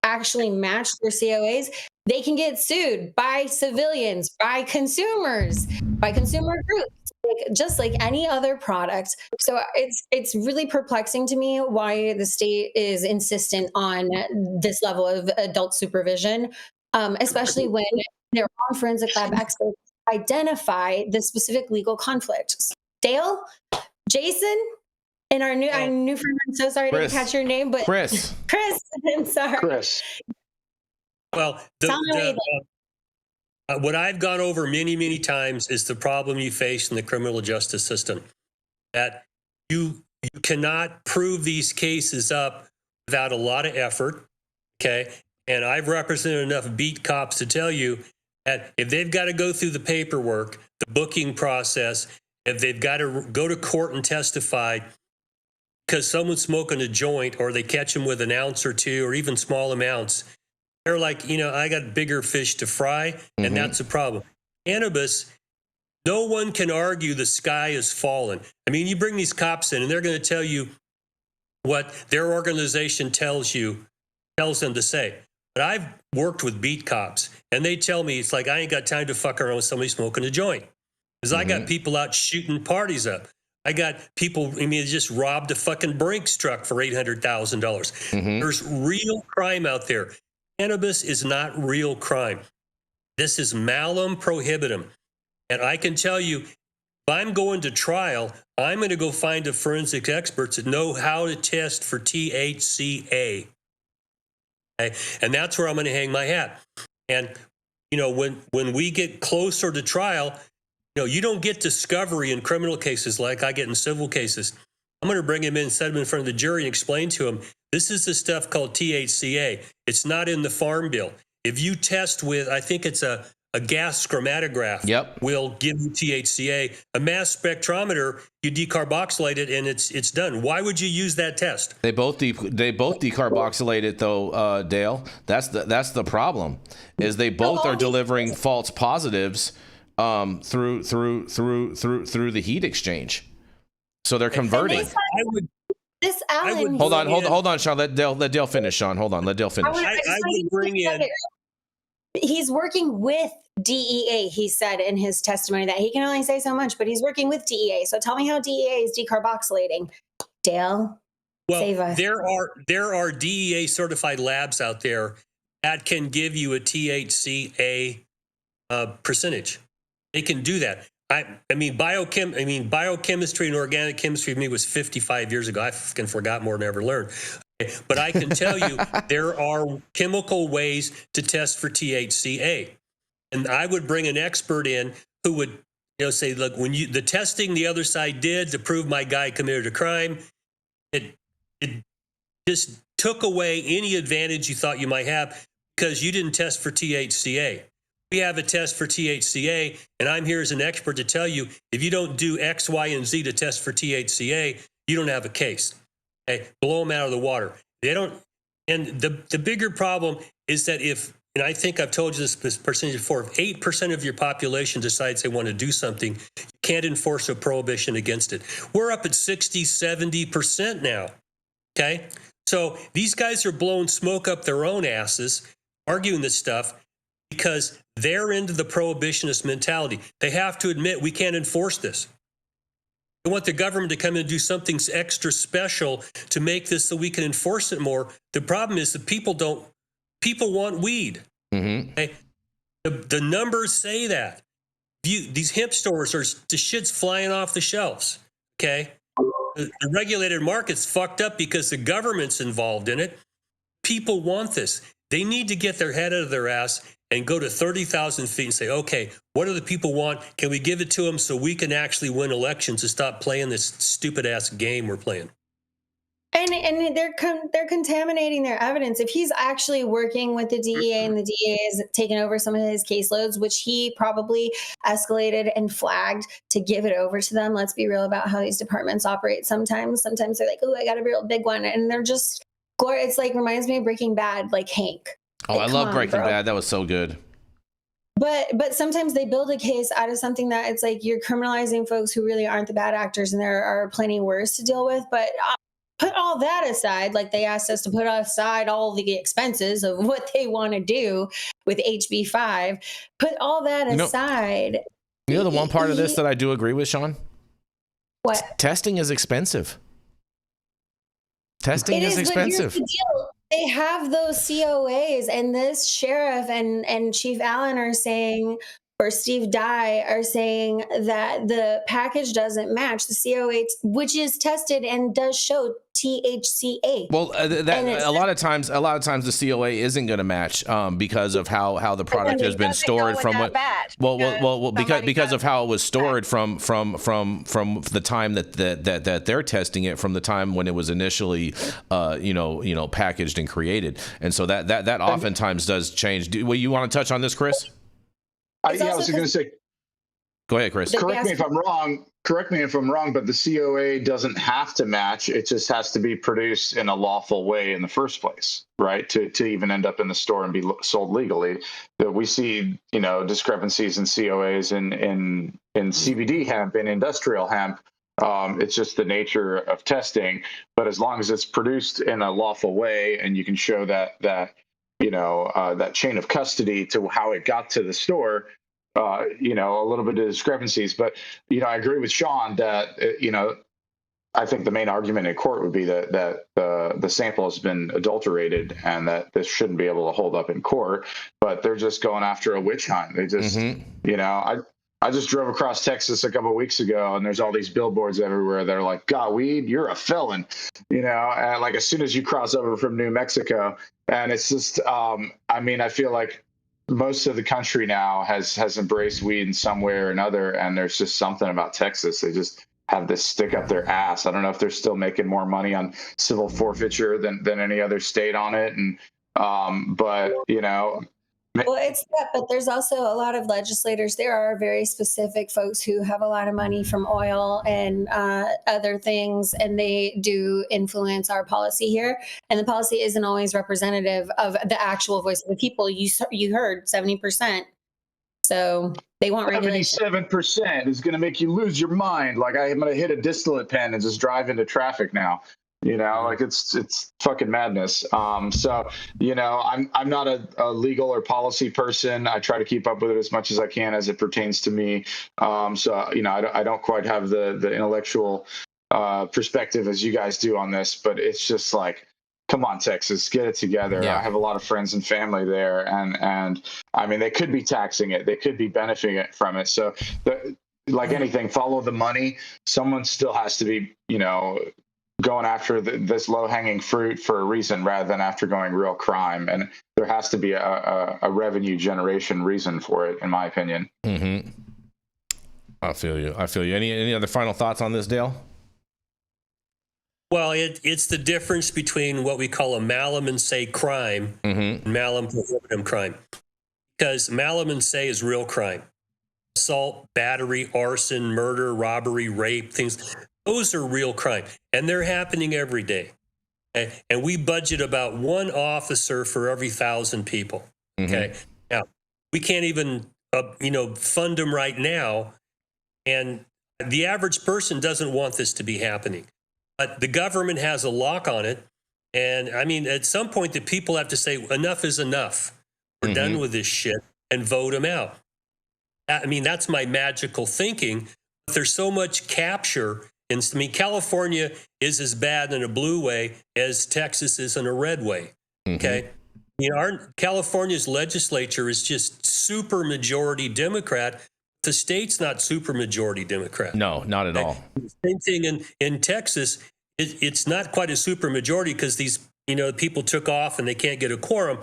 actually match their COAs, they can get sued by civilians, by consumers, by consumer groups, just like any other product. So it's really perplexing to me why the state is insistent on this level of adult supervision, especially when their own forensic lab experts identify the specific legal conflicts. Dale, Jason, and our new friend, I'm so sorry Chris. to catch your name, but Chris, I'm sorry. Chris. Well, what I've gone over many, many times is the problem you face in the criminal justice system. That you cannot prove these cases up without a lot of effort, okay? And I've represented enough beat cops to tell you that if they've got to go through the paperwork, the booking process, if they've got to go to court and testify because someone's smoking a joint or they catch them with an ounce or two or even small amounts, they're like, I got bigger fish to fry, and that's a problem. Cannabis, no one can argue the sky is fallen. I mean, you bring these cops in, and they're going to tell you what their organization tells them to say. But I've worked with beat cops, and they tell me, it's like, I ain't got time to fuck around with somebody smoking a joint. Because I got people out shooting parties up. I got people, they just robbed a fucking Brinks truck for $800,000. There's real crime out there. Cannabis is not real crime. This is malum prohibitum. And I can tell you, if I'm going to trial, I'm going to go find a forensic experts that know how to test for THCA. Okay? And that's where I'm going to hang my hat. And, when we get closer to trial, you don't get discovery in criminal cases like I get in civil cases. I'm going to bring him in, set him in front of the jury, and explain to him, this is the stuff called THCA. It's not in the Farm Bill. If you test with, I think it's a gas chromatograph, will give you THCA. A mass spectrometer, you decarboxylate it, and it's done. Why would you use that test? They both decarboxylate it, though, Dale. That's the problem. Is they both are delivering false positives through the heat exchange. So they're converting. Hold on, Shaun. Let Dale finish, Shaun. Hold on, let Dale finish. I would bring in. He's working with DEA. He said in his testimony that he can only say so much, but he's working with DEA. So tell me how DEA is decarboxylating, Dale. Well, save us. There are DEA certified labs out there that can give you a THCA percentage. They can do that. Biochemistry and organic chemistry for me was 55 years ago. I fucking forgot more than I ever learned. But I can tell you there are chemical ways to test for THCA. And I would bring an expert in who would say, look, when the testing the other side did to prove my guy committed a crime, it just took away any advantage you thought you might have because you didn't test for THCA. We have a test for THCA, and I'm here as an expert to tell you, if you don't do X, Y, and Z to test for THCA, you don't have a case. Okay? Blow them out of the water. They don't. And the bigger problem is that and I think I've told you this percentage before, if 8% of your population decides they want to do something, you can't enforce a prohibition against it. We're up at 60, 70% now. Okay? So these guys are blowing smoke up their own asses, arguing this stuff, because they're into the prohibitionist mentality. They have to admit we can't enforce this. They want the government to come in and do something extra special to make this so we can enforce it more. The problem is that people want weed. Okay? The numbers say that. These hemp stores the shit's flying off the shelves. Okay? The regulated market's fucked up because the government's involved in it. People want this. They need to get their head out of their ass and go to 30,000 feet and say, okay, what do the people want? Can we give it to them so we can actually win elections and stop playing this stupid ass game we're playing? And they're contaminating their evidence. If he's actually working with the DEA and the DEA is taking over some of his caseloads, which he probably escalated and flagged to give it over to them. Let's be real about how these departments operate. Sometimes they're like, oh, I got a real big one. And they're just, it's like, reminds me of Breaking Bad, like Hank. Oh, like, I love Breaking Bad. That was so good. But sometimes they build a case out of something that it's like you're criminalizing folks who really aren't the bad actors, and there are plenty worse to deal with. But put all that aside, like they asked us to put aside all the expenses of what they want to do with HB5. Put all that aside. You know the one part of this that I do agree with, Shaun? What? Testing is expensive. Testing is expensive. But here's the deal. They have those COAs, and this sheriff and Chief Allen are saying, or Steve Dye are saying that the package doesn't match the COA, which is tested and does show THCA. Well, a lot of times the COA isn't going to match because of how the product has been stored from what. Well, because of how it was stored from the time that they're testing it, from the time when it was initially packaged and created, and so that oftentimes does change. You want to touch on this, Chris? I was going to say. Go ahead, Chris. Correct me if I'm wrong, but the COA doesn't have to match. It just has to be produced in a lawful way in the first place, right? To even end up in the store and be sold legally. We see, discrepancies in COAs in CBD hemp, in industrial hemp. It's just the nature of testing. But as long as it's produced in a lawful way, and you can show that chain of custody to how it got to the store, a little bit of discrepancies. But, I agree with Shaun that, I think the main argument in court would be that the sample has been adulterated and that this shouldn't be able to hold up in court. But they're just going after a witch hunt. They just, I just drove across Texas a couple of weeks ago, and there's all these billboards everywhere that are like, God, weed, you're a felon, and like as soon as you cross over from New Mexico. And it's just, I feel like most of the country now has embraced weed in some way or another. And there's just something about Texas. They just have this stick up their ass. I don't know if they're still making more money on civil forfeiture than any other state on it. And, Well, it's that, but there's also a lot of legislators. There are very specific folks who have a lot of money from oil and other things, and they do influence our policy here. And the policy isn't always representative of the actual voice of the people. You heard 70%. So they want regulation. 77% is going to make you lose your mind. Like I'm going to hit a distillate pen and just drive into traffic now. Like it's fucking madness. I'm not a legal or policy person. I try to keep up with it as much as I can as it pertains to me. I don't quite have the intellectual perspective as you guys do on this, but it's just like, come on, Texas, get it together. Yeah. I have a lot of friends and family there, and I mean, they could be taxing it. They could be benefiting from it. So like anything, follow the money. Someone still has to be, going after this low-hanging fruit for a reason rather than after going real crime. And there has to be a revenue generation reason for it, in my opinion. Mm-hmm. I feel you. Any other final thoughts on this, Dale? Well, it's the difference between what we call a malum in se crime and malum prohibitum crime. Because malum in se is real crime. Assault, battery, arson, murder, robbery, rape, things. Those are real crime, and they're happening every day. And we budget about one officer for every 1,000 people. Okay. Now, we can't even, fund them right now. And the average person doesn't want this to be happening. But the government has a lock on it. And I mean, at some point, the people have to say, enough is enough. We're done with this shit, and vote them out. I mean, that's my magical thinking. But there's so much capture. California is as bad in a blue way as Texas is in a red way. Okay. California's legislature is just super majority Democrat. The state's not super majority Democrat. No, not at all. Same thing in Texas. It's not quite a super majority because these, people took off and they can't get a quorum.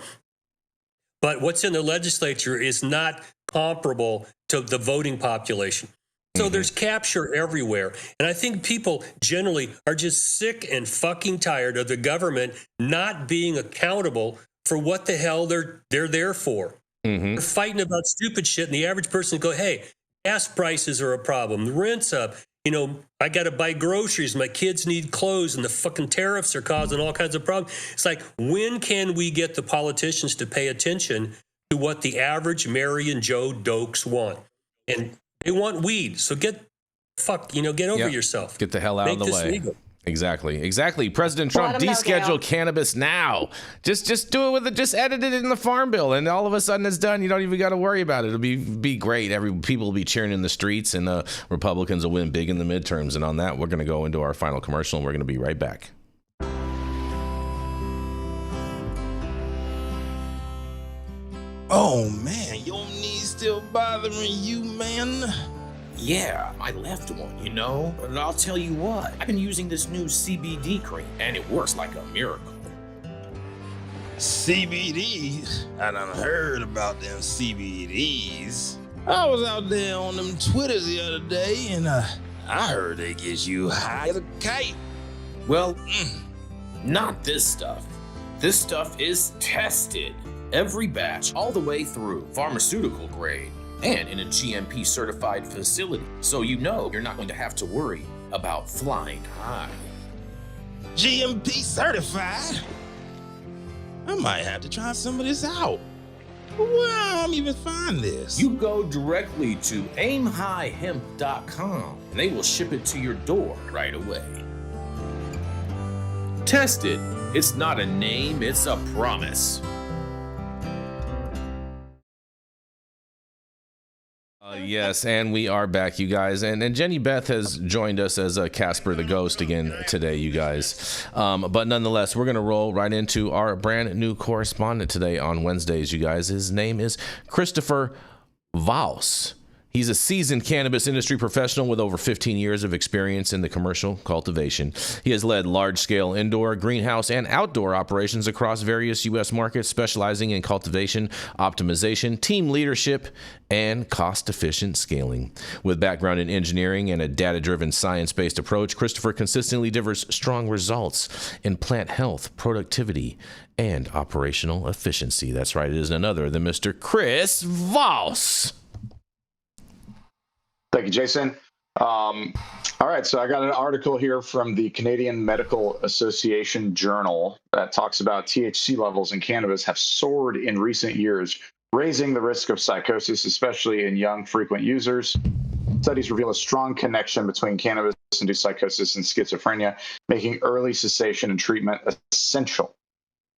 But what's in the legislature is not comparable to the voting population. So there's capture everywhere. And I think people generally are just sick and fucking tired of the government not being accountable for what the hell they're there for. They're fighting about stupid shit, and the average person go, hey, gas prices are a problem. The rent's up. You know, I got to buy groceries. My kids need clothes, and the fucking tariffs are causing all kinds of problems. It's like, when can we get the politicians to pay attention to what the average Mary and Joe dokes want? And they want weed. So get over yourself. Get the hell out of the way. Legal. Exactly. President Trump, deschedule cannabis now. Just do it just edit it in the farm bill, and all of a sudden it's done. You don't even got to worry about it. It'll be great. People will be cheering in the streets, and Republicans will win big in the midterms. And on that, we're going to go into our final commercial, and we're going to be right back. Oh man, your knees still bothering you, man? Yeah, my left one, you know? But I'll tell you what, I've been using this new CBD cream, and it works like a miracle. CBDs? I done heard about them CBDs. I was out there on them Twitters the other day, and I heard they get you high as a kite. Well, not this stuff. This stuff is tested. Every batch, all the way through, pharmaceutical grade. And in a GMP certified facility, so you know you're not going to have to worry about flying high. GMP certified? I might have to try some of this out. Where am I even find this? You go directly to aimhighhemp.com and they will ship it to your door right away. Test it. It's not a name, it's a promise. Yes, and we are back, you guys. And Jenny Beth has joined us as Casper the Ghost again today, you guys. But nonetheless, we're going to roll right into our brand new correspondent today on Wednesdays, you guys. His name is Christopher Vaos. He's a seasoned cannabis industry professional with over 15 years of experience in the commercial cultivation. He has led large-scale indoor, greenhouse, and outdoor operations across various U.S. markets, specializing in cultivation, optimization, team leadership, and cost-efficient scaling. With background in engineering and a data-driven, science-based approach, Christopher consistently delivers strong results in plant health, productivity, and operational efficiency. That's right, it is none other than Mr. Chris Vaos. Thank you, Jason. All right, so I got an article here from the Canadian Medical Association Journal that talks about THC levels in cannabis have soared in recent years, raising the risk of psychosis, especially in young, frequent users. Studies reveal a strong connection between cannabis-induced psychosis and schizophrenia, making early cessation and treatment essential.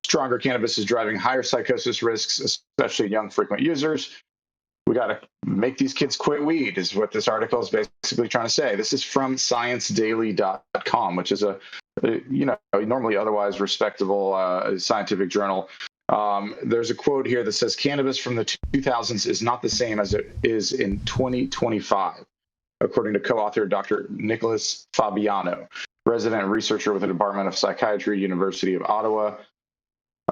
Stronger cannabis is driving higher psychosis risks, especially in young, frequent users. We got to make these kids quit weed is what this article is basically trying to say. This is from ScienceDaily.com, which is a normally otherwise respectable scientific journal. There's a quote here that says cannabis from the 2000s is not the same as it is in 2025, according to co-author Dr. Nicholas Fabiano, resident researcher with the Department of Psychiatry, University of Ottawa.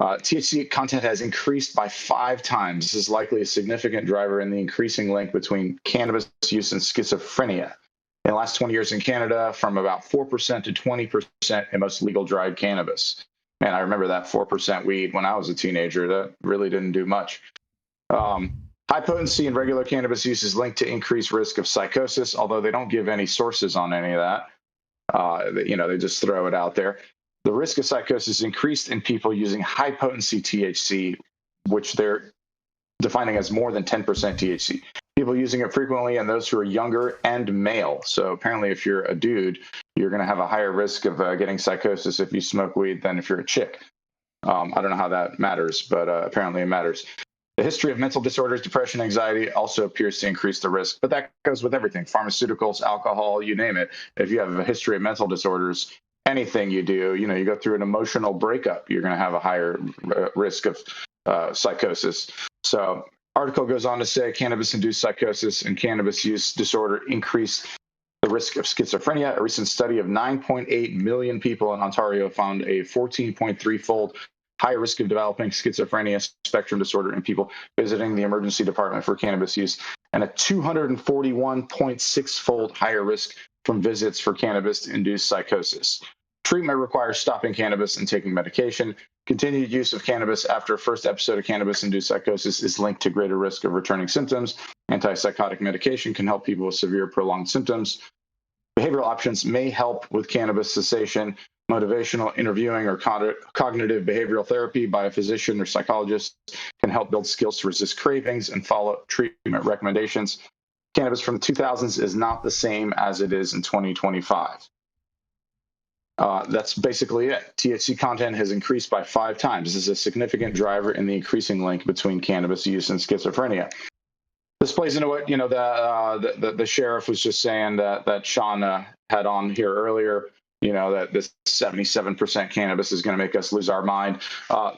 THC content has increased by 5 times. This is likely a significant driver in the increasing link between cannabis use and schizophrenia. In the last 20 years in Canada, from about 4% to 20% in most legal dried cannabis. Man, I remember that 4% weed when I was a teenager. That really didn't do much. High potency in regular cannabis use is linked to increased risk of psychosis, although they don't give any sources on any of that. They just throw it out there. The risk of psychosis increased in people using high-potency THC, which they're defining as more than 10% THC. People using it frequently and those who are younger and male. So apparently if you're a dude, you're going to have a higher risk of getting psychosis if you smoke weed than if you're a chick. I don't know how that matters, but apparently it matters. The history of mental disorders, depression, anxiety also appears to increase the risk, but that goes with everything. Pharmaceuticals, alcohol, you name it. If you have a history of mental disorders, anything you do, you go through an emotional breakup, you're going to have a higher risk of psychosis. So article goes on to say cannabis-induced psychosis and cannabis use disorder increase the risk of schizophrenia. A recent study of 9.8 million people in Ontario found a 14.3-fold higher risk of developing schizophrenia spectrum disorder in people visiting the emergency department for cannabis use and a 241.6-fold higher risk from visits for cannabis-induced psychosis. Treatment requires stopping cannabis and taking medication. Continued use of cannabis after a first episode of cannabis-induced psychosis is linked to greater risk of returning symptoms. Antipsychotic medication can help people with severe prolonged symptoms. Behavioral options may help with cannabis cessation. Motivational interviewing or cognitive behavioral therapy by a physician or psychologist can help build skills to resist cravings and follow treatment recommendations. Cannabis from the 2000s is not the same as it is in 2025. That's basically it. THC content has increased by 5 times. This is a significant driver in the increasing link between cannabis use and schizophrenia. This plays into what the sheriff was just saying that Shaun had on here earlier. That this 77% cannabis is going to make us lose our mind.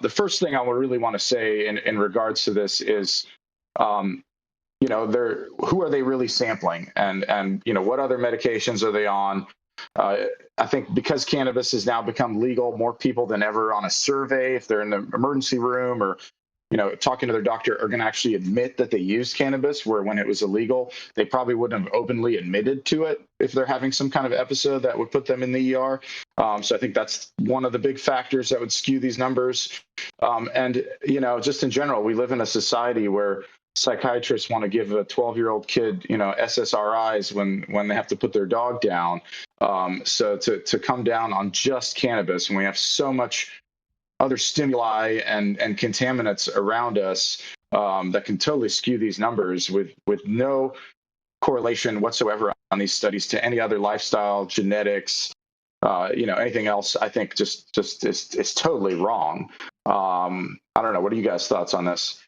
The first thing I would really want to say in regards to this is, who are they really sampling, and what other medications are they on? I think because cannabis has now become legal, more people than ever on a survey, if they're in the emergency room or talking to their doctor, are going to actually admit that they used cannabis, where when it was illegal, they probably wouldn't have openly admitted to it if they're having some kind of episode that would put them in the ER. So I think that's one of the big factors that would skew these numbers. And just in general, we live in a society where psychiatrists want to give a 12-year-old kid, SSRIs when they have to put their dog down. So to come down on just cannabis, when we have so much other stimuli and contaminants around us that can totally skew these numbers with no correlation whatsoever on these studies to any other lifestyle, genetics, anything else, I think just is totally wrong. I don't know. What are you guys' thoughts on this?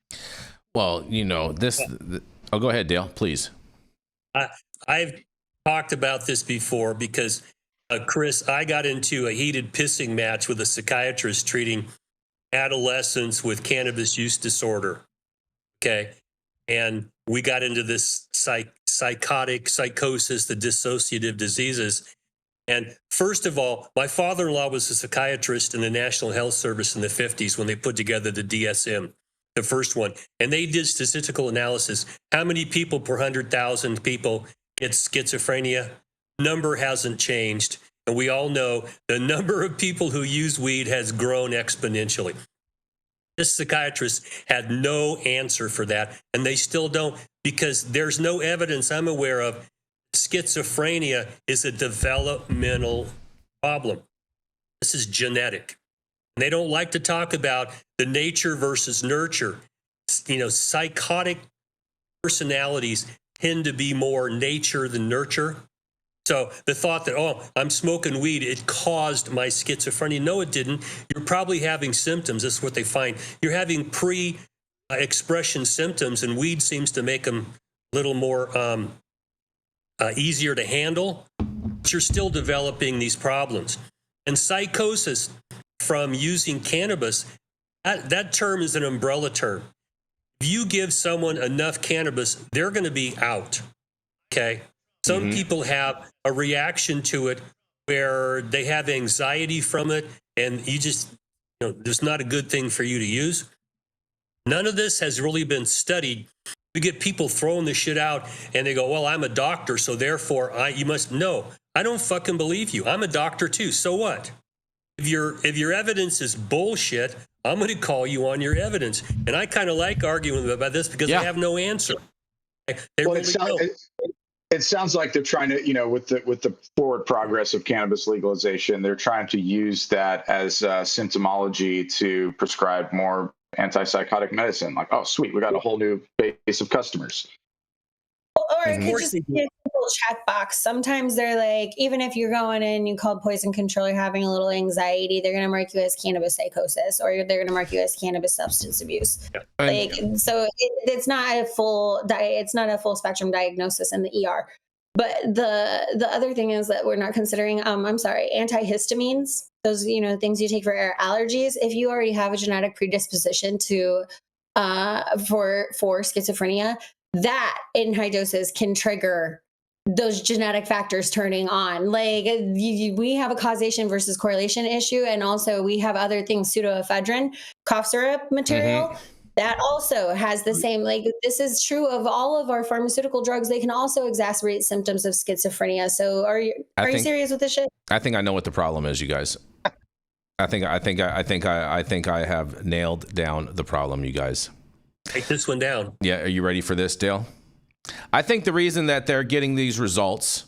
Well, go ahead, Dale, please. I've talked about this before because Chris, I got into a heated pissing match with a psychiatrist treating adolescents with cannabis use disorder. Okay. And we got into this psychosis, the dissociative diseases. And first of all, my father-in-law was a psychiatrist in the National Health Service in the 50s when they put together the DSM, the first one. And they did statistical analysis. How many people per 100,000 people get schizophrenia? Number hasn't changed. And we all know the number of people who use weed has grown exponentially. This psychiatrist had no answer for that, and they still don't, because there's no evidence I'm aware of schizophrenia is a developmental problem. This is genetic. And they don't like to talk about the nature versus nurture. Psychotic personalities tend to be more nature than nurture. So the thought that, I'm smoking weed, it caused my schizophrenia. No, it didn't. You're probably having symptoms. That's what they find. You're having pre-expression symptoms, and weed seems to make them a little more easier to handle. But you're still developing these problems. And psychosis from using cannabis, that term is an umbrella term. If you give someone enough cannabis, they're going to be out. Okay? Some people have a reaction to it where they have anxiety from it, and you just, there's not a good thing for you to use. None of this has really been studied. We get people throwing this shit out, and they go, well, I'm a doctor, so therefore you must. No, I don't fucking believe you. I'm a doctor too. So what? If your evidence is bullshit, I'm going to call you on your evidence. And I kind of like arguing about this because I have no answer. It sounds like they're trying to, with the forward progress of cannabis legalization, they're trying to use that as symptomology to prescribe more antipsychotic medicine. Like, oh, sweet, we got a whole new base of customers. Or it could just be a simple checkbox. Sometimes they're like, even if you're going in, you called poison control, you're having a little anxiety, they're going to mark you as cannabis psychosis, or they're going to mark you as cannabis substance abuse. Yeah. So it's not a full spectrum diagnosis in the ER. But the other thing is that we're not considering, antihistamines. Those, things you take for allergies. If you already have a genetic predisposition to for schizophrenia, that in high doses can trigger those genetic factors turning on. Like we have a causation versus correlation issue. And also we have other things, pseudoephedrine, cough syrup material. that also has the same, like, this is true of all of our pharmaceutical drugs. They can also exacerbate symptoms of schizophrenia. So are you serious with this shit? I think I know what the problem is, you guys. I think I have nailed down the problem, you guys. Take this one down. Yeah, are you ready for this, Dale? I think the reason that they're getting these results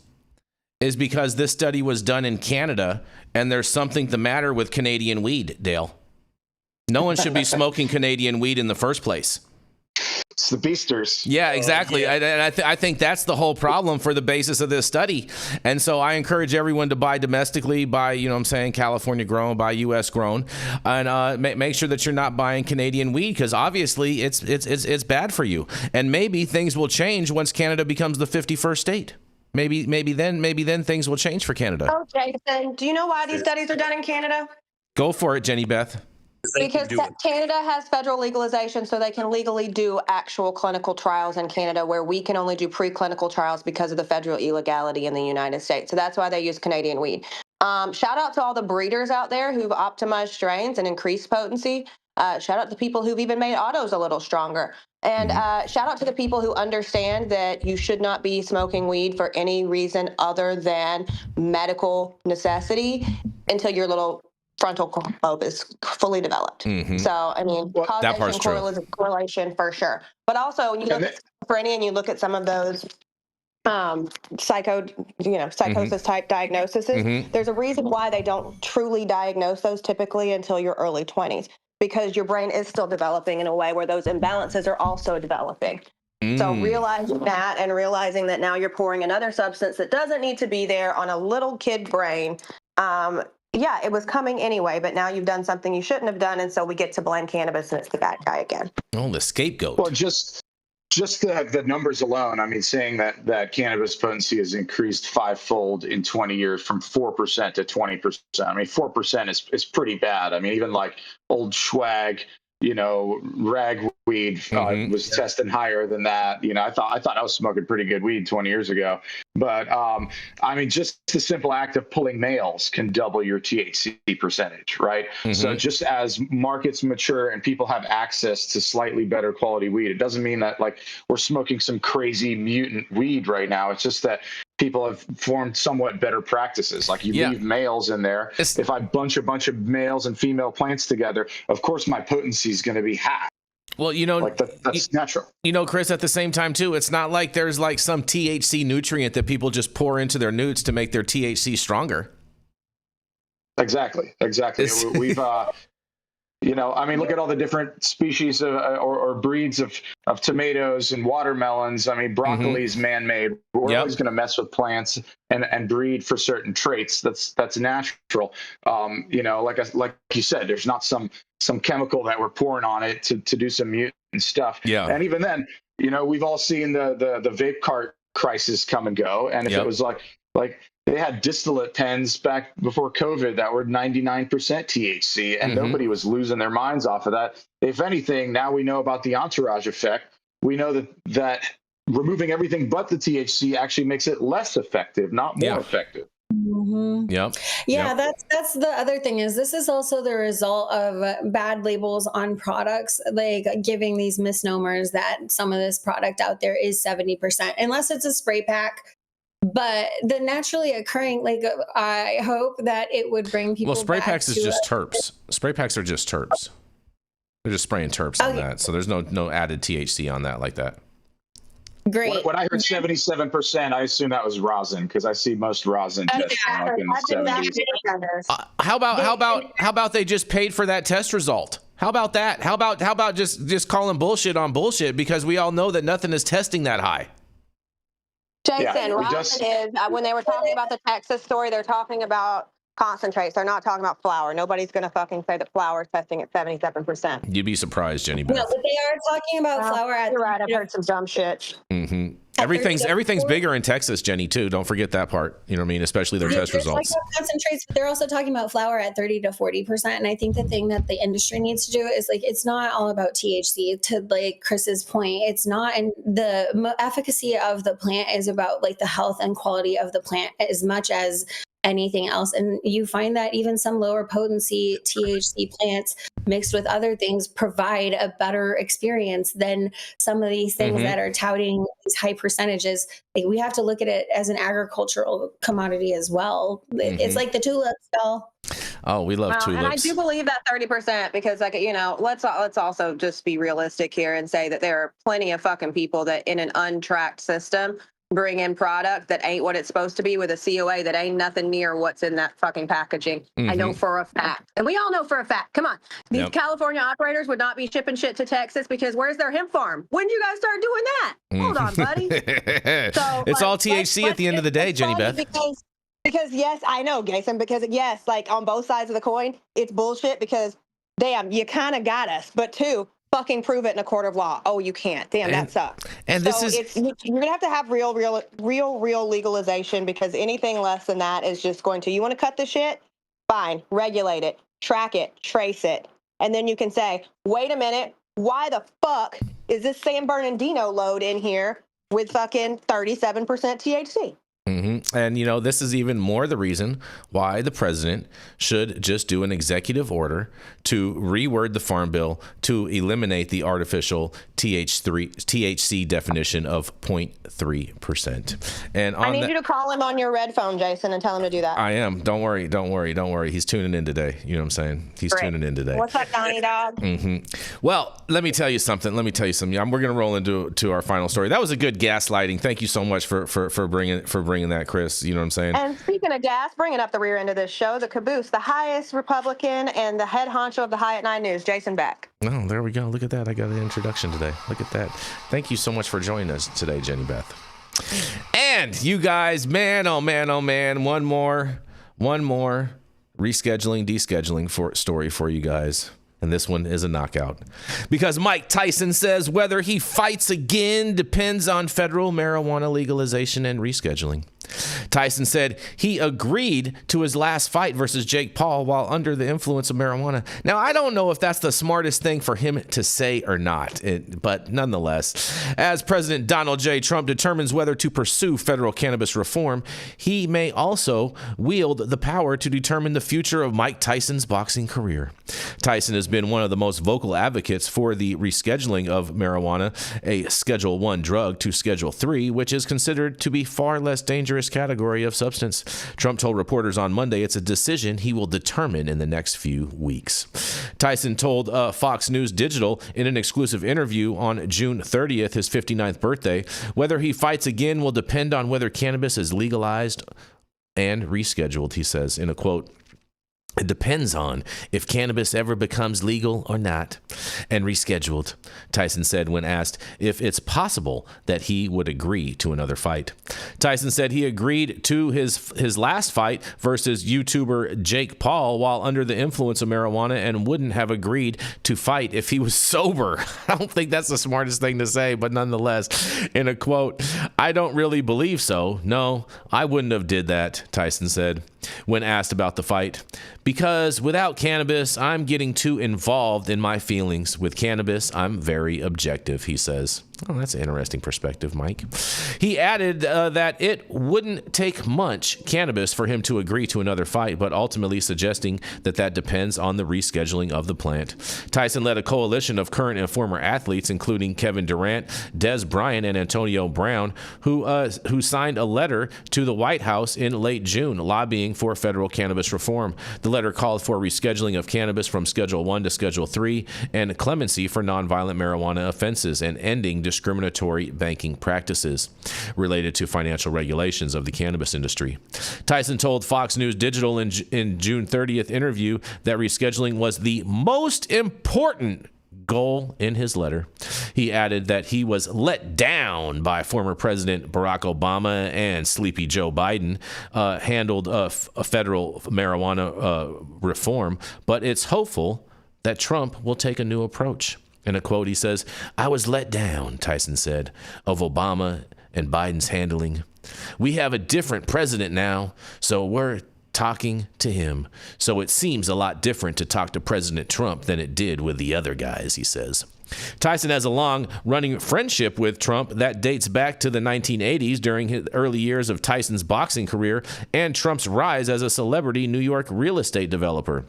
is because this study was done in Canada, and there's something the matter with Canadian weed, Dale. No one should be smoking Canadian weed in the first place. It's the beasters. Yeah, exactly. I think that's the whole problem for the basis of this study. And so I encourage everyone to buy domestically, buy, you know what I'm saying, California grown, buy U.S. grown, and make sure that you're not buying Canadian weed, because obviously it's bad for you. And maybe things will change once Canada becomes the 51st state. Maybe then things will change for Canada. Oh, Jason, do you know why these studies are done in Canada? Go for it, Jenny Beth. Because Canada has federal legalization, so they can legally do actual clinical trials in Canada, where we can only do preclinical trials because of the federal illegality in the United States. So that's why they use Canadian weed. Shout out to all the breeders out there who've optimized strains and increased potency. Shout out to people who've even made autos a little stronger. And shout out to the people who understand that you should not be smoking weed for any reason other than medical necessity until your little frontal lobe is fully developed. So, I mean, causation, correlation for sure. But also, when you look at schizophrenia and you look at some of those psychosis type diagnoses, there's a reason why they don't truly diagnose those typically until your early 20s, because your brain is still developing in a way where those imbalances are also developing. So realizing that, and realizing that now you're pouring another substance that doesn't need to be there on a little kid brain, yeah, it was coming anyway, but now you've done something you shouldn't have done, and so we get to blame cannabis, and it's the bad guy again. Oh, the scapegoat. Well, just the numbers alone, I mean, saying that cannabis potency has increased 5-fold in 20 years from 4% to 20%. I mean, 4% is pretty bad. I mean, even like old swag, ragweed was testing higher than that. I thought I was smoking pretty good weed 20 years ago. But I mean, just the simple act of pulling males can double your THC percentage, right? So just as markets mature and people have access to slightly better quality weed, it doesn't mean that like we're smoking some crazy mutant weed right now. It's just that people have formed somewhat better practices. Like you leave males in there. If I bunch a bunch of males and female plants together, of course my potency is going to be high. Well, that's natural. Chris, at the same time too, it's not like there's like some THC nutrient that people just pour into their newts to make their THC stronger. Exactly. We've I mean, look at all the different species or breeds of tomatoes and watermelons. I mean, broccoli is man-made. We're always going to mess with plants and breed for certain traits. That's natural. Like you said, there's not some chemical that we're pouring on it to do some mutant stuff. Yeah. And even then, we've all seen the vape cart crisis come and go. And if it was like they had distillate pens back before COVID that were 99% THC, and nobody was losing their minds off of that. If anything, now we know about the entourage effect. We know that removing everything but the THC actually makes it less effective, not more effective. That's the other thing, is this is also the result of bad labels on products, like giving these misnomers that some of this product out there is 70%, unless it's a spray pack. But the naturally occurring, like, I hope that it would bring people. Well, spray back packs is just terps. Spray packs are just terps. They're just spraying terps on that, so there's no added THC on that like that. Great. When I heard 77%, I assume that was rosin, because I see most rosin testing up in the 70s. How about they just paid for that test result? How about that? How about just calling bullshit on bullshit, because we all know that nothing is testing that high. Jason, rosin is, when they were talking about the Texas story, they're talking about concentrates. They're not talking about flour. Nobody's going to fucking say that flour is testing at 77%. You'd be surprised, Jenny Beth. No, but they are talking about flour at. You're right. I've heard some dumb shit. Everything's bigger in Texas, Jenny, too. Don't forget that part. You know what I mean? Especially their test results. Concentrates, but they're also talking about flour at 30 to 40%. And I think the thing that the industry needs to do is, like, it's not all about THC. To like Chris's point, it's not, and the efficacy of the plant is about like the health and quality of the plant as much as anything else. And you find that even some lower potency THC plants mixed with other things provide a better experience than some of these things that are touting these high percentages. Like, we have to look at it as an agricultural commodity as well. It's like the tulips, y'all. Oh, we love tulips. And I do believe that 30% because, like, you know, let's also just be realistic here and say that there are plenty of fucking people that in an untracked system bring in product that ain't what it's supposed to be with a COA that ain't nothing near what's in that fucking packaging. I know for a fact. And we all know for a fact. Come on. These California operators would not be shipping shit to Texas because where's their hemp farm? When do you guys start doing that? Hold on, buddy. So, it's all THC at the end of the day, Jenny Beth. Because yes, I know, Jason, because yes, like on both sides of the coin, it's bullshit because damn, you kind of got us. But two, fucking prove it in a court of law. Oh, you can't. Damn, that sucks. And so you're gonna have real legalization because anything less than that is just going to, you want to cut the shit? Fine, regulate it, track it, trace it. And then you can say, wait a minute, why the fuck is this San Bernardino load in here with fucking 37% THC? And, you know, this is even more the reason why the president should just do an executive order to reword the Farm Bill to eliminate the artificial THC definition of 0.3%. And I need you to call him on your red phone, Jason, and tell him to do that. I am. Don't worry. He's tuning in today. You know what I'm saying? He's tuning in today. What's up, Donnie Dog? Well, let me tell you something. We're going to roll into our final story. That was a good gaslighting. Thank you so much for bringing that, Chris. You know what I'm saying? And speaking of gas, bringing up the rear end of this show, the caboose, the highest Republican and the head honcho of the High at Night News, Jason Beck. Oh, there we go. Look at that. I got an introduction today. Look at that. Thank you so much for joining us today, Jenny Beth. And you guys, man, oh man, one more rescheduling, descheduling story for you guys. And this one is a knockout. Because Mike Tyson says whether he fights again depends on federal marijuana legalization and rescheduling. Tyson said he agreed to his last fight versus Jake Paul while under the influence of marijuana. Now, I don't know if that's the smartest thing for him to say or not, but nonetheless, as President Donald J. Trump determines whether to pursue federal cannabis reform, he may also wield the power to determine the future of Mike Tyson's boxing career. Tyson has been one of the most vocal advocates for the rescheduling of marijuana, a Schedule I drug, to Schedule III, which is considered to be far less dangerous category of substance. Trump told reporters on Monday it's a decision he will determine in the next few weeks. Tyson told Fox News Digital in an exclusive interview on June 30th, his 59th birthday, whether he fights again will depend on whether cannabis is legalized and rescheduled, he says in a quote. It depends on if cannabis ever becomes legal or not and rescheduled, Tyson said when asked if it's possible that he would agree to another fight. Tyson said he agreed to his last fight versus YouTuber Jake Paul while under the influence of marijuana and wouldn't have agreed to fight if he was sober. I don't think that's the smartest thing to say, but nonetheless, in a quote, I don't really believe so. No, I wouldn't have did that, Tyson said when asked about the fight. Because without cannabis, I'm getting too involved in my feelings. With cannabis, I'm very objective, he says. Oh, that's an interesting perspective, Mike. He added that it wouldn't take much cannabis for him to agree to another fight, but ultimately suggesting that depends on the rescheduling of the plant. Tyson led a coalition of current and former athletes, including Kevin Durant, Des Bryant, and Antonio Brown, who signed a letter to the White House in late June lobbying for federal cannabis reform. The letter called for rescheduling of cannabis from Schedule I to Schedule III and clemency for nonviolent marijuana offenses and ending discriminatory banking practices related to financial regulations of the cannabis industry. Tyson told Fox News Digital in June 30th interview that rescheduling was the most important goal in his letter. He added that he was let down by former President Barack Obama and Sleepy Joe Biden handled a federal marijuana reform, but it's hopeful that Trump will take a new approach. In a quote, he says, I was let down, Tyson said, of Obama and Biden's handling. We have a different president now, so we're talking to him. So it seems a lot different to talk to President Trump than it did with the other guys, he says. Tyson has a long-running friendship with Trump that dates back to the 1980s during his early years of Tyson's boxing career and Trump's rise as a celebrity New York real estate developer.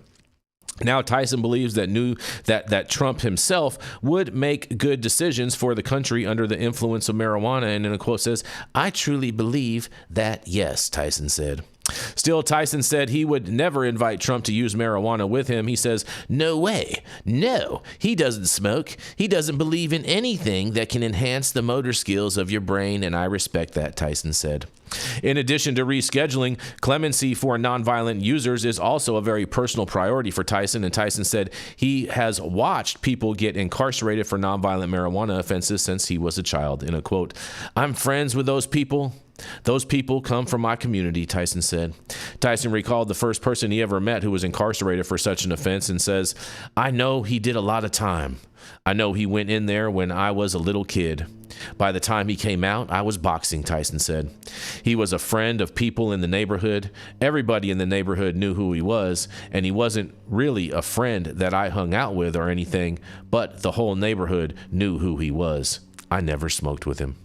Now, Tyson believes that Trump himself would make good decisions for the country under the influence of marijuana, and in a quote says, "I truly believe that, yes," Tyson said. Still, Tyson said he would never invite Trump to use marijuana with him. He says, "No way. No, he doesn't smoke. He doesn't believe in anything that can enhance the motor skills of your brain, and I respect that," Tyson said. In addition to rescheduling, clemency for nonviolent users is also a very personal priority for Tyson, and Tyson said he has watched people get incarcerated for nonviolent marijuana offenses since he was a child. In a quote, "I'm friends with those people. Those people come from my community," Tyson said. Tyson recalled the first person he ever met who was incarcerated for such an offense and says, "I know he did a lot of time. I know he went in there when I was a little kid. By the time he came out, I was boxing," Tyson said. He was a friend of people in the neighborhood. Everybody in the neighborhood knew who he was, and he wasn't really a friend that I hung out with or anything, but the whole neighborhood knew who he was. I never smoked with him.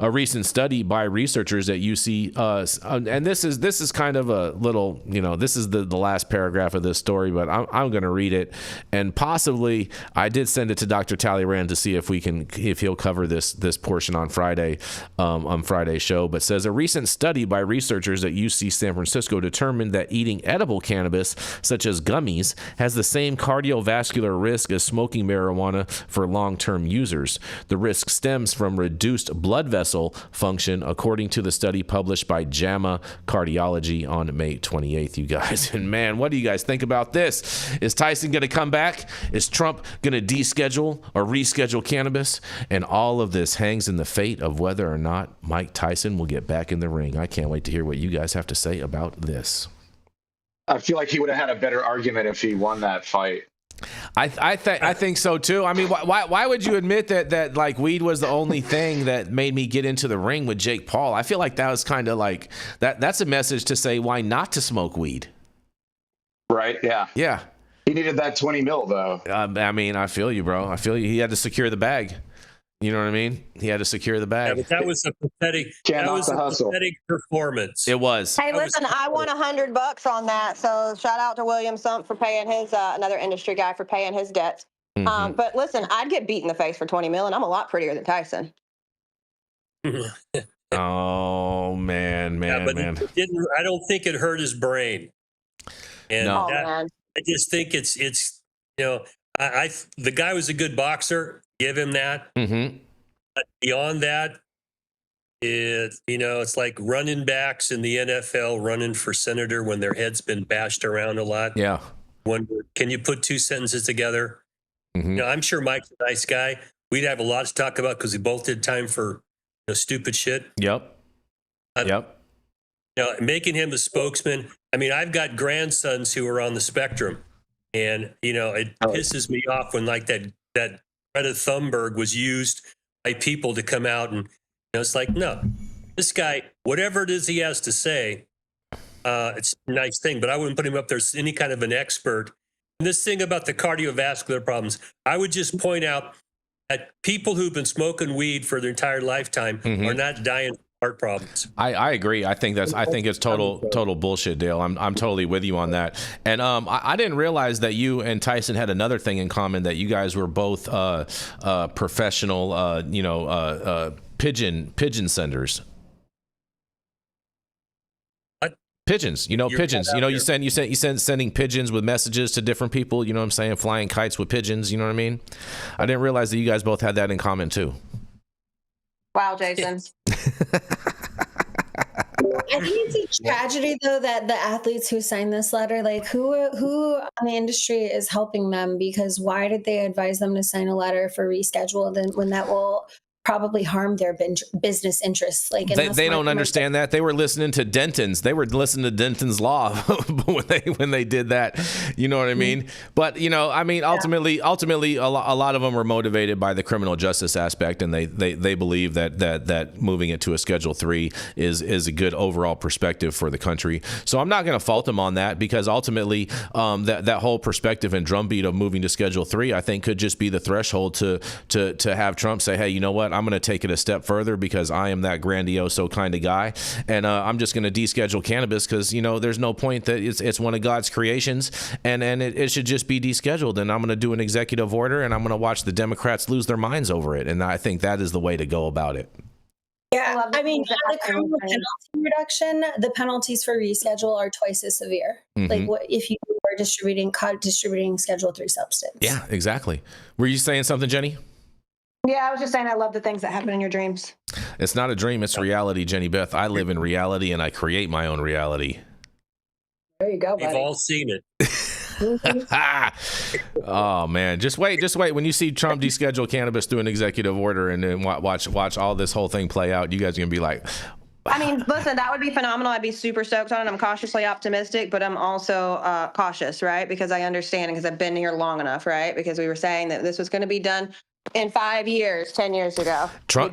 A recent study by researchers at UC, and this is kind of a little, this is the last paragraph of this story, but I'm going to read it, and possibly I did send it to Dr. Talleyrand to see if he'll cover this portion on Friday, on Friday's show. But says a recent study by researchers at UC San Francisco determined that eating edible cannabis, such as gummies, has the same cardiovascular risk as smoking marijuana for long-term users. The risk stems from reduced blood vessel function, according to the study published by JAMA Cardiology on May 28th, you guys. And man, what do you guys think about this? Is Tyson going to come back? Is Trump going to deschedule or reschedule cannabis? And all of this hangs in the fate of whether or not Mike Tyson will get back in the ring. I can't wait to hear what you guys have to say about this. I feel like he would have had a better argument if he won that fight. I think so too. I mean, why would you admit that like weed was the only thing that made me get into the ring with Jake Paul? I feel like that was kind of like that's a message to say why not to smoke weed. Right. Yeah. Yeah. He needed that 20 mil though. I mean, I feel you, bro. I feel you. He had to secure the bag. You know what I mean? He had to secure the bag. Yeah, but that was a pathetic performance. It was. Hey, listen, I won $100 on that. So shout out to William Sump for paying his, another industry guy for paying his debts. Mm-hmm. But listen, I'd get beat in the face for 20 mil, and I'm a lot prettier than Tyson. Oh, man. It didn't, I don't think it hurt his brain. And no. I just think it's the guy was a good boxer. Give him that. Mm-hmm. But beyond that, it's like running backs in the NFL running for senator when their head's been bashed around a lot. Yeah. Wonder, can you put two sentences together? Mm-hmm. I'm sure Mike's a nice guy. We'd have a lot to talk about because we both did time for stupid shit. Yep. Making him the spokesman. I mean, I've got grandsons who are on the spectrum, and it pisses me off when like that Greta Thunberg was used by people to come out and it's like, no, this guy, whatever it is he has to say, it's a nice thing, but I wouldn't put him up there as any kind of an expert. And this thing about the cardiovascular problems, I would just point out that people who've been smoking weed for their entire lifetime are not dying from heart problems. I agree. I think it's total bullshit, Dale. I'm totally with you on that. And I didn't realize that you and Tyson had another thing in common, that you guys were both professional pigeon senders. What? Pigeons, pigeons. You send sending pigeons with messages to different people, you know what I'm saying? Flying kites with pigeons, you know what I mean? I didn't realize that you guys both had that in common too. Wow, Jason. I think it's a tragedy, though, that the athletes who signed this letter, like who on the industry is helping them? Because why did they advise them to sign a letter for reschedule when that will probably harm their business interests. Like they don't understand that. They were listening to Dentons. They were listening to Dentons law when they did that. You know what I mean? But ultimately, a lot of them were motivated by the criminal justice aspect, and they believe that moving it to a Schedule 3 is a good overall perspective for the country. So I'm not going to fault them on that, because ultimately that whole perspective and drumbeat of moving to Schedule 3, I think, could just be the threshold to have Trump say, hey, you know what? I'm going to take it a step further because I am that grandioso kind of guy, and I'm just going to deschedule cannabis because there's no point, that it's one of God's creations, and it should just be descheduled, and I'm going to do an executive order, and I'm going to watch the Democrats lose their minds over it, and I think that is the way to go about it. Yeah, I mean, the criminal penalty reduction, the penalties for reschedule are twice as severe. Mm-hmm. Like what if you were distributing Schedule 3 substance? Yeah, exactly. Were you saying something, Jenny? Yeah, I was just saying I love the things that happen in your dreams. It's not a dream, it's reality, Jenny Beth. I live in reality, and I create my own reality. There you go, buddy. We've all seen it. Oh man, just wait. When you see Trump deschedule cannabis through an executive order, and then watch all this whole thing play out, you guys are gonna be like, I mean, listen, that would be phenomenal. I'd be super stoked on it. I'm cautiously optimistic, but I'm also cautious, right? Because I understand, because I've been here long enough, right? Because we were saying that this was going to be done in 5 years, 10 years ago. Trump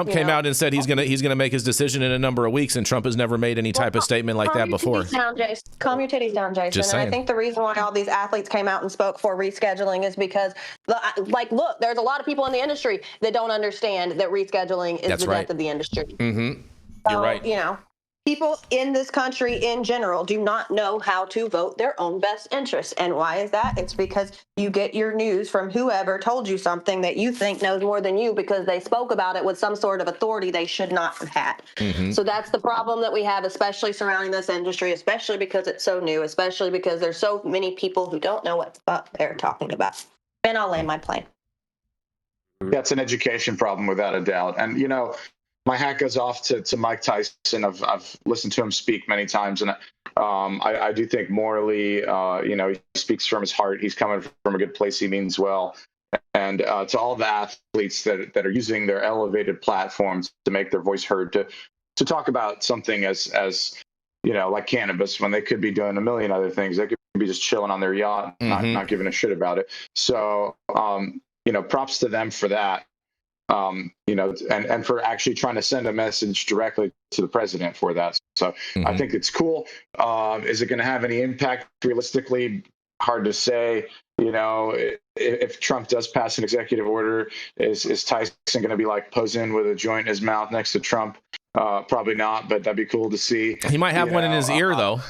came out and said he's gonna make his decision in a number of weeks, and Trump has never made any type of statement like that before. Calm your titties down, Jason. Just saying. And I think the reason why all these athletes came out and spoke for rescheduling is because, look, there's a lot of people in the industry that don't understand that rescheduling is death of the industry. Mm-hmm. You're right. People in this country in general do not know how to vote their own best interests. And why is that? It's because you get your news from whoever told you something that you think knows more than you, because they spoke about it with some sort of authority they should not have had. Mm-hmm. So that's the problem that we have, especially surrounding this industry, especially because it's so new, especially because there's so many people who don't know what the fuck they're talking about. And I'll land my plane. That's an education problem, without a doubt. And, my hat goes off to Mike Tyson. I've listened to him speak many times, and I do think morally, he speaks from his heart. He's coming from a good place. He means well. And to all the athletes that are using their elevated platforms to make their voice heard, to talk about something as like cannabis, when they could be doing a million other things. They could be just chilling on their yacht, not giving a shit about it. So, props to them for that. And for actually trying to send a message directly to the president for that. So I think it's cool. Is it going to have any impact? Realistically, hard to say. If Trump does pass an executive order, is Tyson going to be like posing with a joint in his mouth next to Trump? Probably not, but that'd be cool to see. He might have one in his ear, though.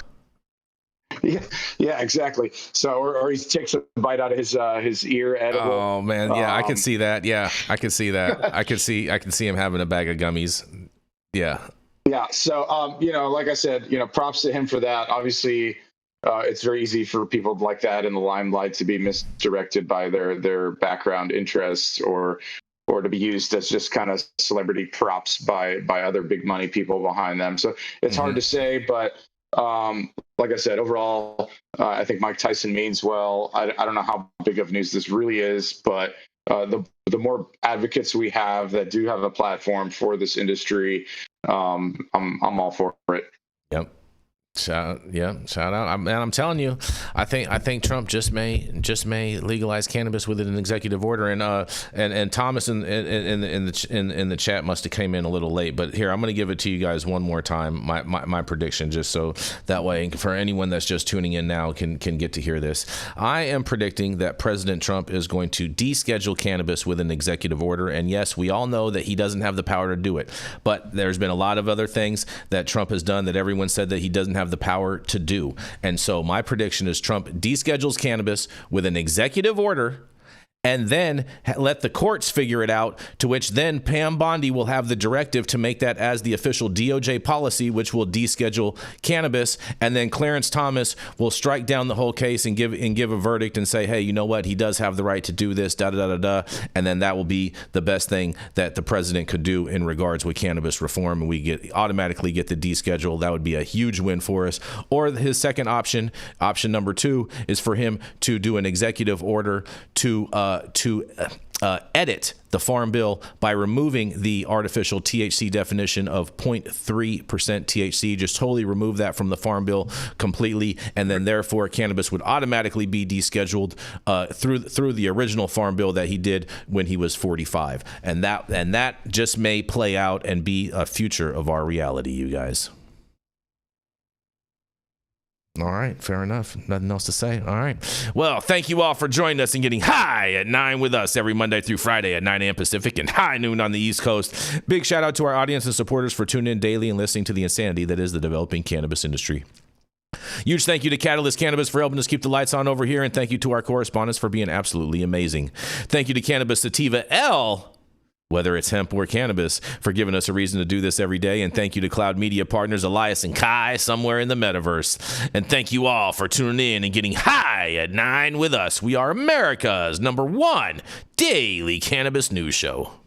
Yeah, exactly. So, or he takes a bite out of his ear edible. Oh man, yeah, I can see that. Yeah, I can see that. I can see him having a bag of gummies. Yeah. Yeah. So, like I said, props to him for that. Obviously, it's very easy for people like that in the limelight to be misdirected by their background interests, or to be used as just kind of celebrity props by other big money people behind them. So it's hard to say, but. Like I said, overall, I think Mike Tyson means well. I don't know how big of news this really is, but the more advocates we have that do have a platform for this industry, I'm all for it. Yep. Shout out. I'm telling you, I think Trump just may legalize cannabis with an executive order, and Thomas in the chat must have came in a little late, but here I'm going to give it to you guys one more time, my prediction, just so that way for anyone that's just tuning in now can get to hear this. I am predicting that President Trump is going to deschedule cannabis with an executive order, and yes, we all know that he doesn't have the power to do it, but there's been a lot of other things that Trump has done that everyone said that he doesn't have the power to do. And so my prediction is Trump deschedules cannabis with an executive order, and then let the courts figure it out, to which then Pam Bondi will have the directive to make that as the official DOJ policy, which will deschedule cannabis, and then Clarence Thomas will strike down the whole case and give a verdict and say, hey, you know what, he does have the right to do this, and then that will be the best thing that the president could do in regards with cannabis reform, and we automatically get the deschedule. That would be a huge win for us. Or his second option number 2, is for him to do an executive order to edit the Farm Bill by removing the artificial THC definition of 0.3% THC, just totally remove that from the Farm Bill completely, and then therefore cannabis would automatically be descheduled through the original Farm Bill that he did when he was 45. And that just may play out and be a future of our reality, you guys. All right, fair enough. Nothing else to say. All right. Well, thank you all for joining us and getting high at 9 with us every Monday through Friday at 9 a.m. Pacific and high noon on the East Coast. Big shout out to our audience and supporters for tuning in daily and listening to the insanity that is the developing cannabis industry. Huge thank you to Catalyst Cannabis for helping us keep the lights on over here, and thank you to our correspondents for being absolutely amazing. Thank you to Cannabis Sativa L, whether it's hemp or cannabis, for giving us a reason to do this every day. And thank you to Cloud Media partners Elias and Kai somewhere in the metaverse. And thank you all for tuning in and getting high at 9 with us. We are America's #1 daily cannabis news show.